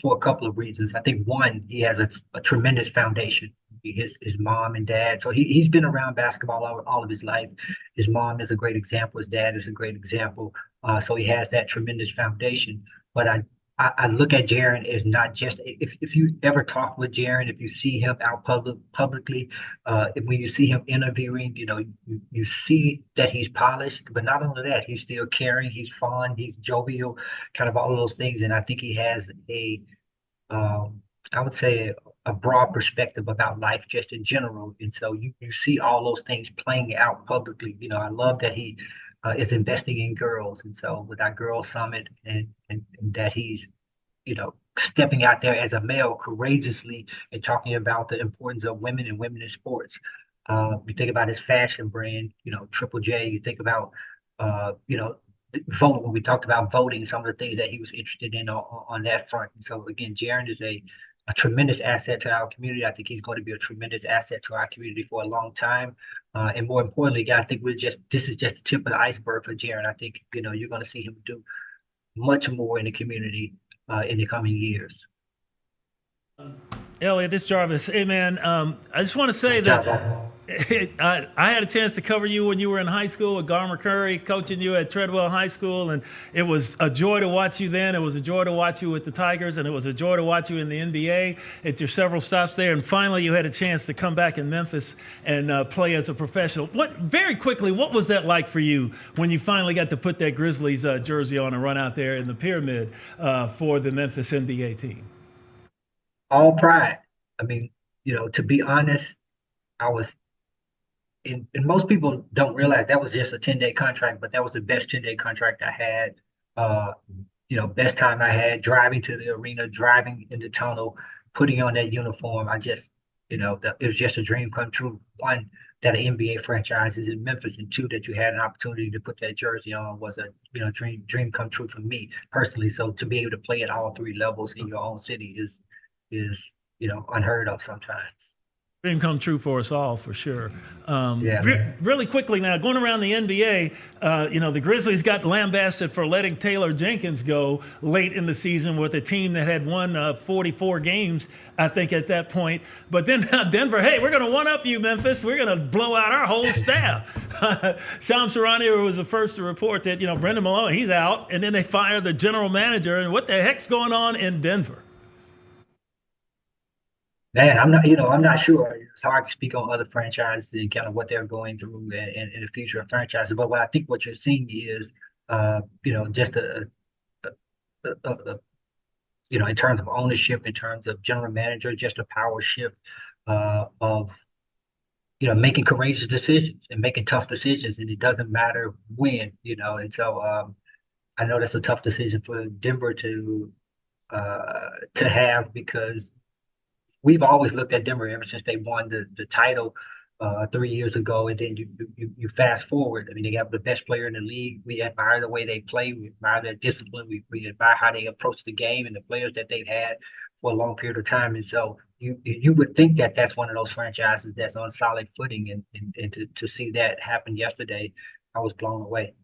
for a couple of reasons. I think one, he has a tremendous foundation. His mom and dad. So he's been around basketball all of his life. His mom is a great example. His dad is a great example. So he has that tremendous foundation. But I look at Jaren as not just if you ever talk with Jaren, if you see him out publicly, when you see him interviewing, you see that he's polished. But not only that, he's still caring. He's fun. He's jovial. Kind of all of those things. And I think he has I would say a broad perspective about life just in general. And so you see all those things playing out publicly. I love that he is investing in girls. And so with our Girls Summit and that he's, stepping out there as a male courageously and talking about the importance of women and women in sports. You think about his fashion brand, Triple J, you think about, vote when we talked about voting, some of the things that he was interested in on that front. And so again, Jaren is a tremendous asset to our community. I think he's going to be a tremendous asset to our community for a long time. And more importantly, I think this is just the tip of the iceberg for Jaren. I think, you're going to see him do much more in the community in the coming years. Elliot, this is Jarvis. Hey, man, I just want to say that I had a chance to cover you when you were in high school with Garmer Curry, coaching you at Treadwell High School, and it was a joy to watch you then. It was a joy to watch you with the Tigers, and it was a joy to watch you in the NBA at your several stops there. And finally, you had a chance to come back in Memphis and play as a professional. Very quickly, what was that like for you when you finally got to put that Grizzlies jersey on and run out there in the pyramid for the Memphis NBA team? All pride. I mean, to be honest, I was. And most people don't realize that was just a 10-day contract, but that was the best 10-day contract I had. Best time I had driving to the arena, driving in the tunnel, putting on that uniform. I just, it was just a dream come true. One, that an NBA franchise is in Memphis, and two, that you had an opportunity to put that jersey on was a, dream come true for me personally. So to be able to play at all three levels in your own city is unheard of sometimes. Dream come true for us all, for sure. Yeah. Really quickly now, going around the NBA, the Grizzlies got lambasted for letting Taylor Jenkins go late in the season with a team that had won 44 games, I think, at that point. But then Denver, hey, we're going to one-up you, Memphis. We're going to blow out our whole staff. Shams Charania was the first to report that, Brendan Malone, he's out, and then they fired the general manager. And what the heck's going on in Denver? Man, I'm not sure. It's hard to speak on other franchises and kind of what they're going through and the future of franchises. But what I think what you're seeing is, just in terms of ownership, in terms of general manager, just a power shift of, making courageous decisions and making tough decisions, and it doesn't matter when, And so I know that's a tough decision for Denver to have, because we've always looked at Denver ever since they won the title 3 years ago, and then you fast forward. I mean, they have the best player in the league. We admire the way they play. We admire their discipline. We admire how they approach the game and the players that they've had for a long period of time. And so you would think that that's one of those franchises that's on solid footing, and to see that happen yesterday, I was blown away.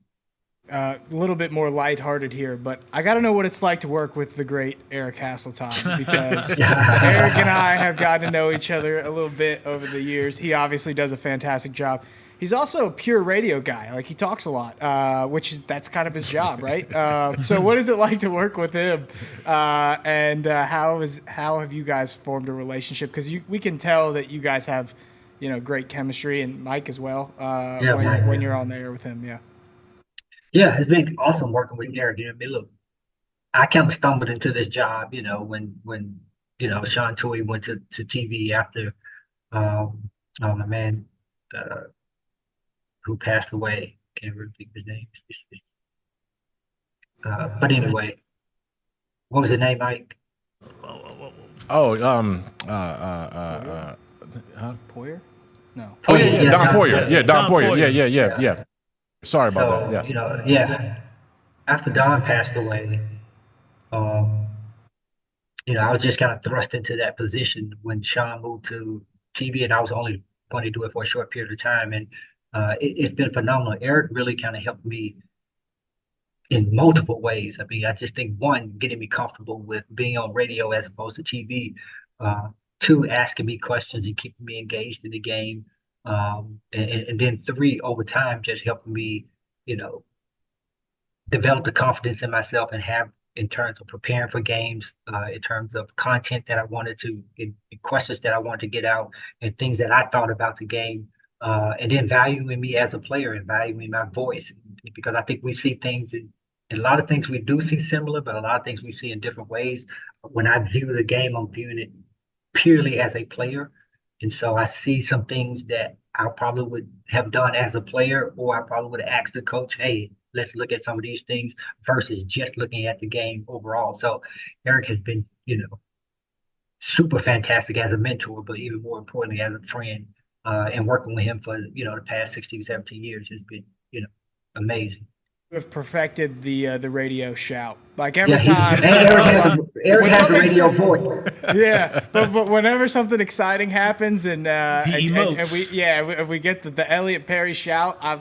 A little bit more lighthearted here, but I got to know what it's like to work with the great Eric Hasseltine, because Eric and I have gotten to know each other a little bit over the years. He obviously does a fantastic job. He's also a pure radio guy. Like, he talks a lot, that's kind of his job, right? So what is it like to work with him? And how have you guys formed a relationship? Because we can tell that you guys have, great chemistry, and Mike as well, when you're on there with him. Yeah. Yeah, it's been awesome working with Eric. Look, I kind of stumbled into this job, when Sean Toy went to TV after my man who passed away. Can't really think of his name. But anyway, what was his name, Mike? Oh, Poyer? No. Oh yeah, Don Poyer. Yeah, Don Poyer. Yeah. Sorry about that. Yes. After Don passed away, I was just kind of thrust into that position when Sean moved to TV, and I was only going to do it for a short period of time. And it's been phenomenal. Eric really kind of helped me in multiple ways. I mean, I just think, one, getting me comfortable with being on radio as opposed to TV. Two, asking me questions and keeping me engaged in the game. And then three, over time, just helping me, develop the confidence in myself and have, in terms of preparing for games, in terms of content that I wanted to, in questions that I wanted to get out, and things that I thought about the game, and then valuing me as a player and valuing my voice, because I think we see things in a lot of things we do see similar, but a lot of things we see in different ways. When I view the game, I'm viewing it purely as a player. And so I see some things that I probably would have done as a player, or I probably would have asked the coach, hey, let's look at some of these things, versus just looking at the game overall. So Eric has been, super fantastic as a mentor, but even more importantly, as a friend, and working with him for, the past 16, 17 years has been, amazing. Have perfected the radio shout. Like, every time Eric has a radio voice. Yeah, but whenever something exciting happens and he emotes. and we get the Elliot Perry shout, I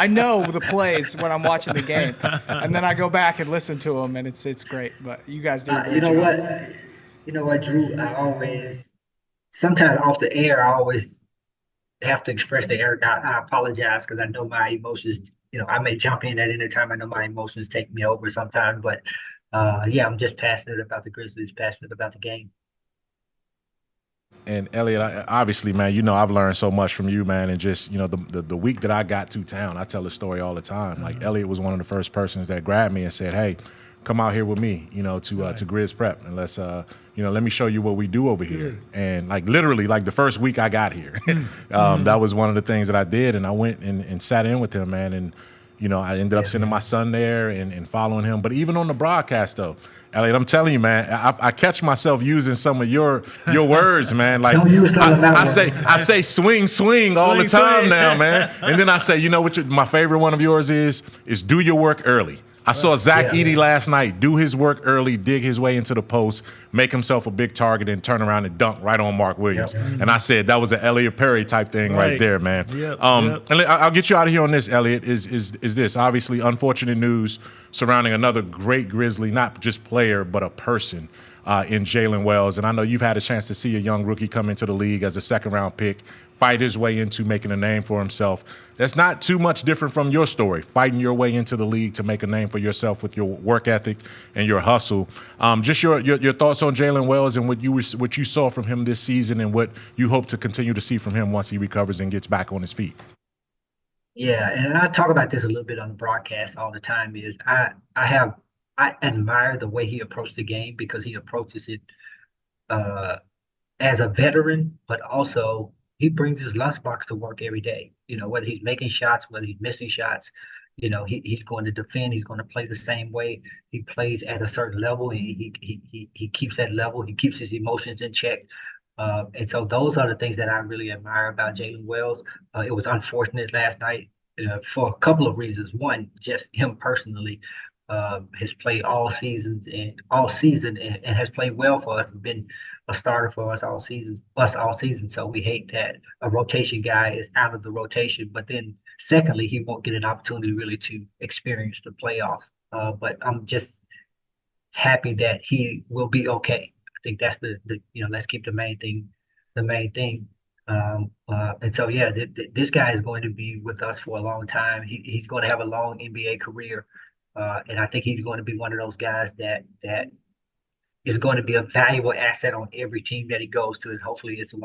know the plays when I'm watching the game, and then I go back and listen to them, and it's great. But you guys do a great job. You know what, Drew? Sometimes off the air, I always have to express to Eric, I apologize because I know my emotions, I may jump in at any time. I know my emotions take me over sometimes, but yeah, I'm just passionate about the Grizzlies, passionate about the game. And Elliot, obviously, man, I've learned so much from you, man. And just, the week that I got to town, I tell the story all the time. Like, Elliot was one of the first persons that grabbed me and said, hey, come out here with me, to Grizzlies Prep, and let's, let me show you what we do over here. And like literally, like the first week I got here, that was one of the things that I did, and I went and sat in with him, man, and I ended up sending my son there and following him. But even on the broadcast, though, Elliot, I'm telling you, man, I catch myself using some of your words, man. Like I say swing all the time now, man. And then I say, what my favorite one of yours is do your work early. I saw Zach Edey last night do his work early, dig his way into the post, make himself a big target, and turn around and dunk right on Mark Williams. And I said that was an Elliot Perry type thing right there, man. And I'll get you out of here on this, Elliot, is this. Obviously, unfortunate news surrounding another great Grizzly, not just player, but a person in Jaylen Wells. And I know you've had a chance to see a young rookie come into the league as a second-round pick, fight his way into making a name for himself. That's not too much different from your story, fighting your way into the league to make a name for yourself with your work ethic and your hustle. Just your thoughts on Jaylen Wells and what you saw from him this season and what you hope to continue to see from him once he recovers and gets back on his feet. Yeah, and I talk about this a little bit on the broadcast all the time, is I admire the way he approached the game, because he approaches it as a veteran, but also he brings his lunchbox to work every day. Whether he's making shots, whether he's missing shots, he's going to defend. He's going to play the same way. He plays at a certain level. He keeps that level. He keeps his emotions in check. And so those are the things that I really admire about Jaylen Wells. It was unfortunate last night for a couple of reasons. One, just him personally has played all season and has played well for us and been a starter for us all season. So we hate that a rotation guy is out of the rotation. But then secondly, he won't get an opportunity really to experience the playoffs. But I'm just happy that he will be okay. I think that's the let's keep the main thing. And so, yeah, this guy is going to be with us for a long time. He's going to have a long NBA career. And I think he's going to be one of those guys that is going to be a valuable asset on every team that he goes to. And hopefully it's a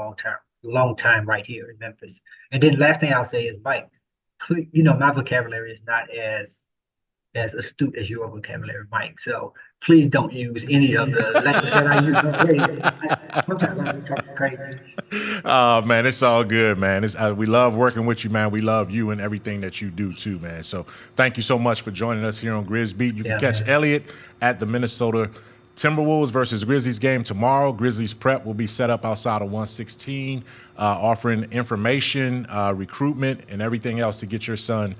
long time right here in Memphis. And then last thing I'll say is, Mike, my vocabulary is not as astute as your vocabulary, Mike. So please don't use any of the language that I use on radio. Sometimes I'm talking crazy. Oh, man, it's all good, man. We love working with you, man. We love you and everything that you do, too, man. So thank you so much for joining us here on Grizz Beat. You can catch Elliot at the Minnesota Timberwolves versus Grizzlies game tomorrow. Grizzlies Prep will be set up outside of 116, offering information, recruitment, and everything else to get your son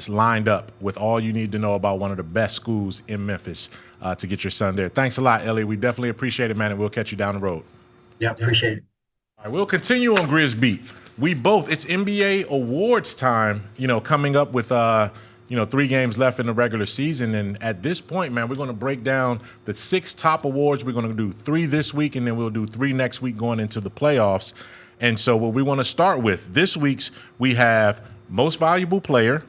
lined up with all you need to know about one of the best schools in Memphis to get your son there. Thanks a lot, Elliot. We definitely appreciate it, man, and we'll catch you down the road. Yeah, appreciate it. All right, we'll continue on Grizz Beat. It's NBA awards time, coming up with 3 games left in the regular season. And at this point, man, we're going to break down the 6 top awards. We're going to do 3 this week, and then we'll do 3 next week going into the playoffs. And so what we want to start with this week's, we have most valuable player.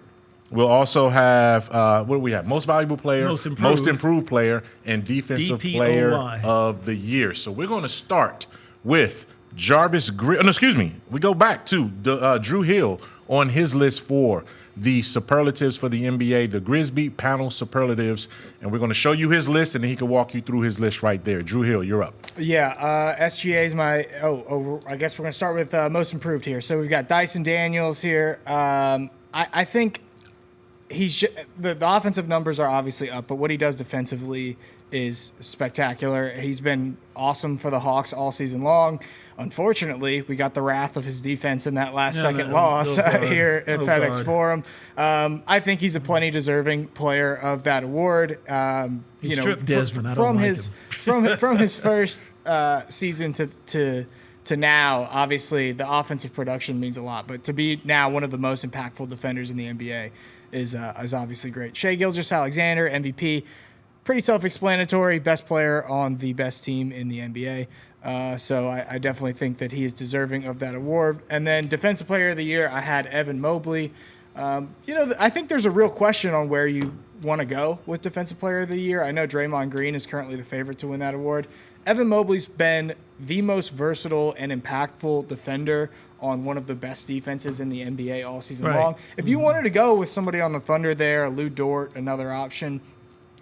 We'll also have, what do we have? Most valuable player, most improved player, and defensive player of the year. So we're going to start with Jarvis Grizz. We go back to Drew Hill on his list for the superlatives for the NBA, the Grizz Beat panel superlatives, and we're going to show you his list, and then he can walk you through his list right there. Drew Hill, you're up. Yeah, SGA is my. I guess we're going to start with most improved here. So we've got Dyson Daniels here. I think he's the offensive numbers are obviously up, but what he does defensively is spectacular. He's been awesome for the Hawks all season long. Unfortunately, we got the wrath of his defense in that last second loss here at FedEx Forum. I think he's a plenty deserving player of that award. From his first season to now, obviously the offensive production means a lot, but to be now one of the most impactful defenders in the NBA is obviously great. Shai Gilgeous-Alexander, MVP. Pretty self-explanatory, best player on the best team in the NBA. So I definitely think that he is deserving of that award. And then Defensive Player of the Year, I had Evan Mobley. I think there's a real question on where you want to go with Defensive Player of the Year. I know Draymond Green is currently the favorite to win that award. Evan Mobley's been the most versatile and impactful defender on one of the best defenses in the NBA all season long. If you wanted to go with somebody on the Thunder there, Lou Dort, another option,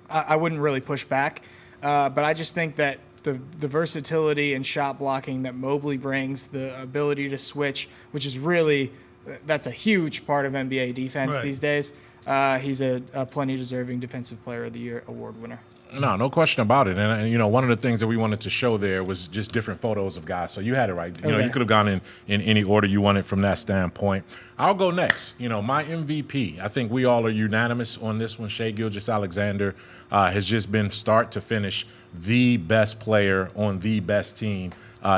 I wouldn't really push back. But I just think that the versatility and shot blocking that Mobley brings, the ability to switch, which is really, that's a huge part of NBA defense these days. He's a plenty deserving Defensive Player of the Year award winner. No question about it. And one of the things that we wanted to show there was just different photos of guys. So you had it right. You could have gone in any order you wanted from that standpoint. I'll go next. My MVP, I think we all are unanimous on this one. Shai Gilgeous-Alexander has just been start to finish the best player on the best team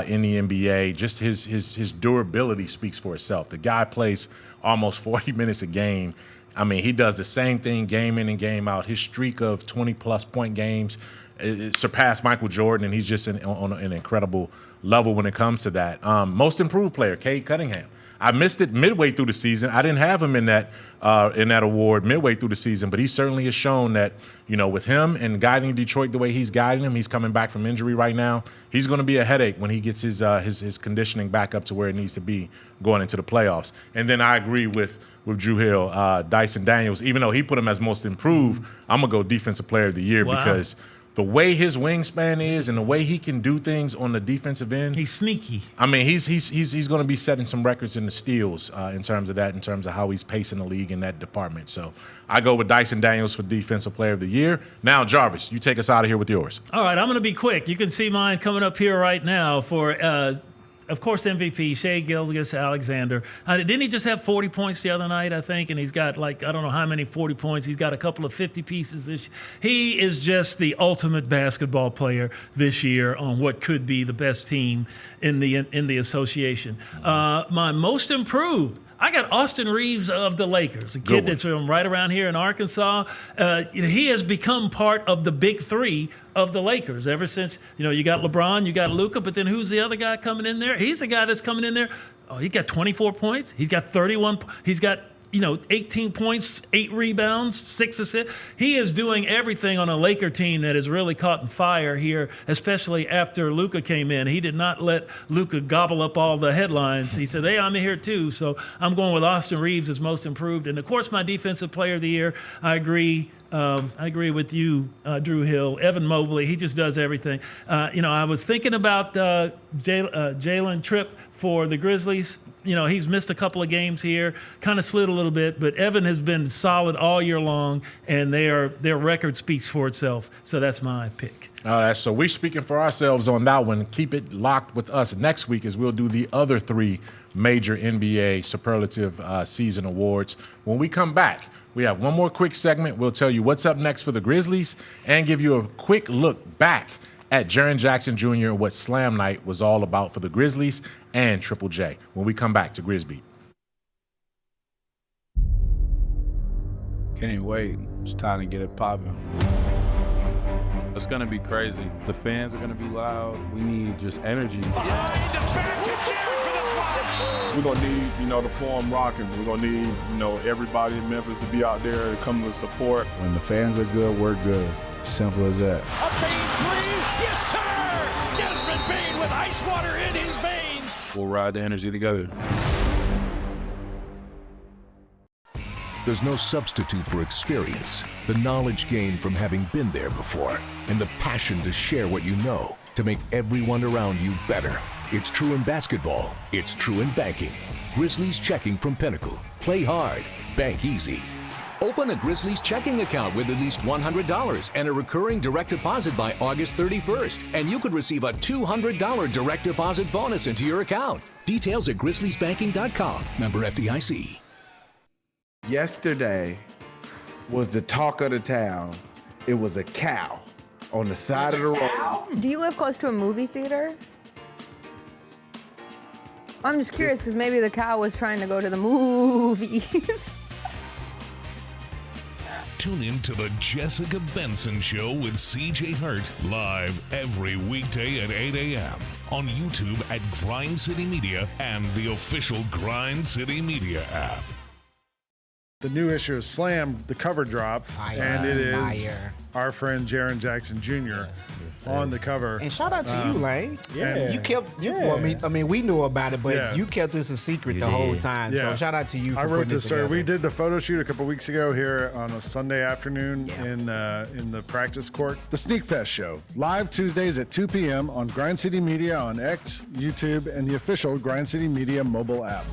in the NBA. Just his durability speaks for itself. The guy plays almost 40 minutes a game. I mean, he does the same thing game in and game out. His streak of 20-plus point games it surpassed Michael Jordan, and he's just on an incredible level when it comes to that. Most improved player, Cade Cunningham. I missed it midway through the season. I didn't have him in that award midway through the season, but he certainly has shown that, with him and guiding Detroit the way he's guiding them, he's coming back from injury right now. He's going to be a headache when he gets his conditioning back up to where it needs to be going into the playoffs. And then I agree with Drew Hill, Dyson Daniels. Even though he put him as most improved, I'm going to go Defensive Player of the Year because the way his wingspan is and the way he can do things on the defensive end. He's sneaky. I mean, he's going to be setting some records in the steals in terms of that, in terms of how he's pacing the league in that department. So I go with Dyson Daniels for Defensive Player of the Year. Now, Jarvis, you take us out of here with yours. All right, I'm going to be quick. You can see mine coming up here right now for of course, MVP, Shai Gilgeous-Alexander. Didn't he just have 40 points the other night, I think? And he's got, I don't know how many 40 points. He's got a couple of 50 pieces this year. He is just the ultimate basketball player this year on what could be the best team in the association. My most improved, I got Austin Reeves of the Lakers, a kid that's from right around here in Arkansas. He has become part of the big three of the Lakers ever since, you got LeBron, you got Luka, but then who's the other guy coming in there? He's the guy that's coming in there. Oh, he got 24 points. He's got 31. He's got 18 points, 8 rebounds, 6 assists. He is doing everything on a Laker team that has really caught in fire here, especially after Luka came in. He did not let Luka gobble up all the headlines. He said, hey, I'm here too. So I'm going with Austin Reeves as most improved. And, of course, my Defensive Player of the Year, I agree with you, Drew Hill. Evan Mobley, he just does everything. I was thinking about Jalen Tripp for the Grizzlies. He's missed a couple of games here, kind of slid a little bit, but Evan has been solid all year long, and their record speaks for itself. So that's my pick. So we're speaking for ourselves on that one. Keep it locked with us next week as we'll do the other 3 major NBA superlative season awards. When we come back, we have one more quick segment. We'll tell you what's up next for the Grizzlies and give you a quick look back at Jaren Jackson Jr. and what Slam Night was all about for the Grizzlies and Triple J when we come back to Grizzbeat. Can't wait. It's time to get it popping. It's going to be crazy. The fans are going to be loud. We need just energy. We're going to need, the form rocking. We're going to need, everybody in Memphis to be out there and come to support. When the fans are good, we're good. Simple as that. A Bane 3, yes sir! Desmond Bane with ice water in his veins. We'll ride the energy together. There's no substitute for experience, the knowledge gained from having been there before, and the passion to share what you know to make everyone around you better. It's true in basketball. It's true in banking. Grizzlies Checking from Pinnacle. Play hard. Bank easy. Open a Grizzlies checking account with at least $100 and a recurring direct deposit by August 31st, and you could receive a $200 direct deposit bonus into your account. Details at grizzliesbanking.com. Member FDIC. Yesterday was the talk of the town. It was a cow on the side of the road. Do you live close to a movie theater? I'm just curious because maybe the cow was trying to go to the movies. Tune in to the Jessica Benson Show with CJ Hurt live every weekday at 8 a.m. on YouTube at Grind City Media and the official Grind City Media app. The new issue of SLAM, the cover dropped, and it is our friend Jaylen Jackson Jr. on the cover. And shout out to you, Lane. Yeah. You kept, I mean, we knew about it, but you kept this a secret the whole time. So shout out to you for I wrote putting this story. together. We did the photo shoot a couple weeks ago here on a Sunday afternoon in the practice court. The Sneak Fest show, live Tuesdays at 2 p.m. on Grind City Media on X, YouTube, and the official Grind City Media mobile app.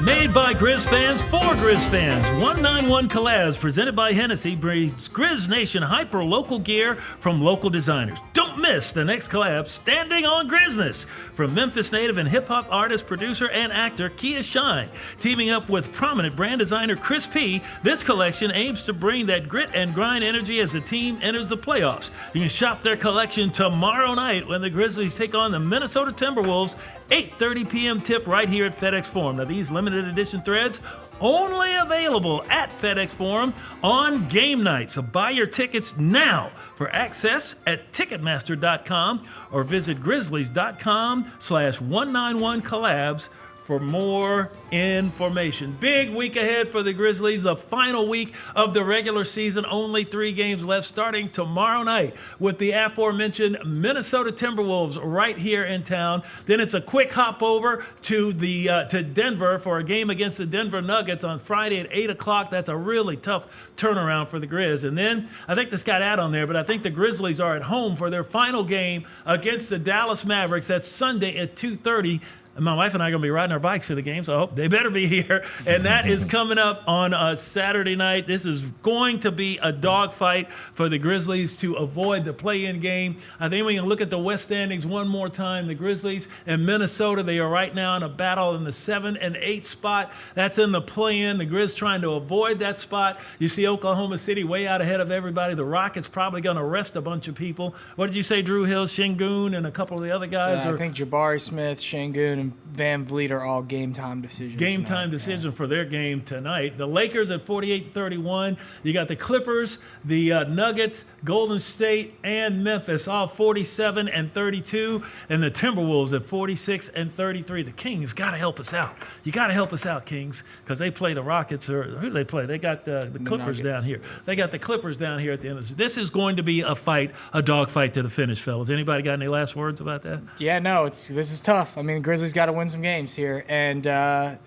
Made by Grizz fans for Grizz fans. 191 Collabs presented by Hennessy brings Grizz Nation hyper-local gear from local designers. Don't miss the next collab, Standing on Grizness, from Memphis native and hip-hop artist, producer, and actor Kia Shine. Teaming up with prominent brand designer Chris P., this collection aims to bring that grit and grind energy as the team enters the playoffs. You can shop their collection tomorrow night when the Grizzlies take on the Minnesota Timberwolves, 8:30 p.m. tip right here at FedEx Forum. Now, these limited edition threads only available at FedEx Forum on game night. So buy your tickets now for access at Ticketmaster.com or visit Grizzlies.com/191collabs for more information. Big week ahead for the Grizzlies, the final week of the regular season. Only 3 games left, starting tomorrow night with the aforementioned Minnesota Timberwolves right here in town. Then it's a quick hop over to Denver for a game against the Denver Nuggets on Friday at 8 o'clock. That's a really tough turnaround for the Grizz. And then, I think this got out on there, but I think the Grizzlies are at home for their final game against the Dallas Mavericks. That's Sunday at 2:30. My wife and I are going to be riding our bikes to the game, so I hope they better be here. And that is coming up on a Saturday night. This is going to be a dogfight for the Grizzlies to avoid the play-in game. I think we can look at the West standings one more time. The Grizzlies and Minnesota, they are right now in a battle in the 7 and 8 spot. That's in the play-in. The Grizz trying to avoid that spot. You see Oklahoma City way out ahead of everybody. The Rockets probably going to rest a bunch of people. What did you say, Drew Hill, Şengün, and a couple of the other guys? I think Jabari Smith, Şengün, and Van Vliet are all game-time decisions. Game-time decision for their game tonight. The Lakers at 48-31. You got the Clippers, the Nuggets, Golden State, and Memphis, all 47 and 32. And the Timberwolves at 46 and 33. The Kings got to help us out. You got to help us out, Kings, because they play the Rockets. Or who do they play? They got the Clippers down here. They got the Clippers down here at the end of this. This is going to be a fight, a dog fight to the finish, fellas. Anybody got any last words about that? Yeah, no, this is tough. I mean, the Grizzlies got to win some games here, and the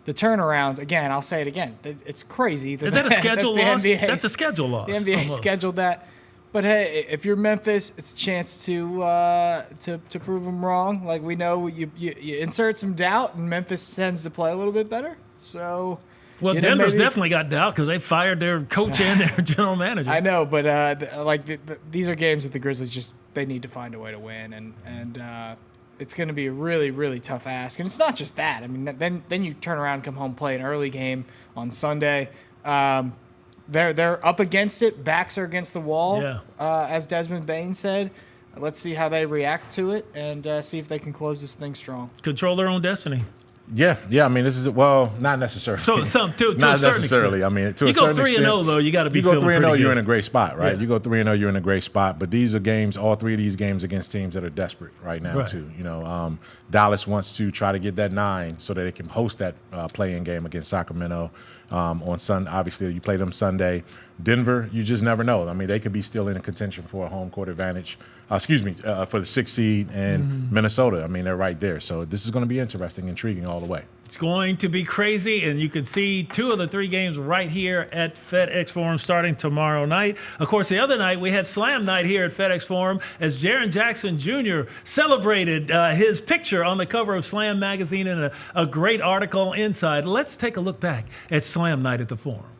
turnarounds, again, I'll say it again, it's crazy. Is that a schedule loss? That's a schedule loss. The NBA scheduled that. But hey, if you're Memphis, it's a chance to prove them wrong. Like, we know you insert some doubt, and Memphis tends to play a little bit better. So, well, Denver's definitely got doubt because they fired their coach and their general manager. I know, but these are games that the Grizzlies they need to find a way to win, and it's going to be a really, really tough ask. And it's not just that. I mean, then you turn around and come home, play an early game on Sunday. They're up against it. Backs are against the wall, as Desmond Bain said. Let's see how they react to it and see if they can close this thing strong. Control their own destiny. Yeah. I mean, this is not necessarily. So not necessarily. I mean, to a certain extent. You go 3-0 though. You got to be. You go 3-0, you're in a a great spot, right? Yeah. You go 3-0, you're in a great spot. But these are games, all 3 of these games against teams that are desperate right now too. You know, Dallas wants to try to get that 9 so that they can host that play-in game against Sacramento on Sunday. Obviously, you play them Sunday. Denver, you just never know. I mean, they could be still in a contention for a home court advantage. For the 6th seed, and Minnesota. I mean, they're right there. So this is going to be interesting, intriguing all the way. It's going to be crazy, and you can see 2 of the 3 games right here at FedEx Forum starting tomorrow night. Of course, the other night we had Slam Night here at FedEx Forum as Jaylen Jackson Jr. celebrated his picture on the cover of Slam magazine in a great article inside. Let's take a look back at Slam Night at the Forum.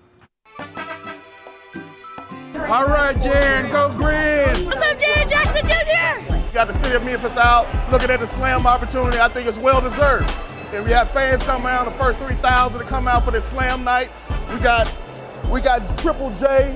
All right, Jaren, go Grizz! What's up, Jaylen Jackson Jr.? Got the city of Memphis out, looking at the Slam opportunity. I think it's well deserved. And we have fans come out, the first 3,000 to come out for this Slam night. We got Triple J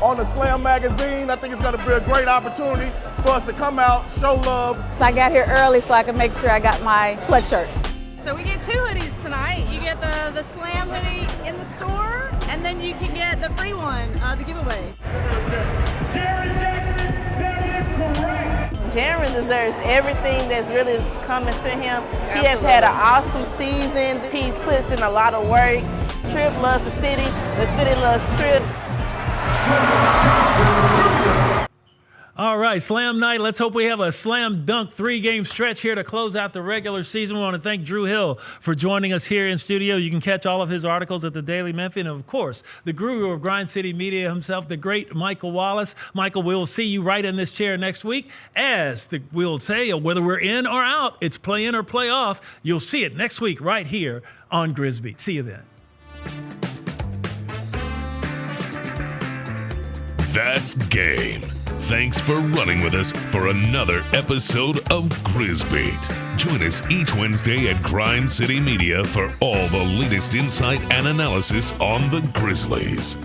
on the Slam magazine. I think it's going to be a great opportunity for us to come out, show love. So I got here early so I can make sure I got my sweatshirts. So we get 2 hoodies tonight. You get the Slam hoodie in the store, and then you can get the free one, the giveaway. Jaren Jackson, that is correct. Jaren deserves everything that's really coming to him. He has had an awesome season. He puts in a lot of work. Trip loves the city loves Trip. All right, Slam Night. Let's hope we have a slam dunk 3-game stretch here to close out the regular season. We want to thank Drew Hill for joining us here in studio. You can catch all of his articles at the Daily Memphian. And, of course, the guru of Grind City Media himself, the great Michael Wallace. Michael, we'll see you right in this chair next week. We'll say, whether we're in or out, it's play in or play off. You'll see it next week right here on Grizz Beat. See you then. That's game. Thanks for running with us for another episode of Grizz Beat. Join us each Wednesday at Grind City Media for all the latest insight and analysis on the Grizzlies.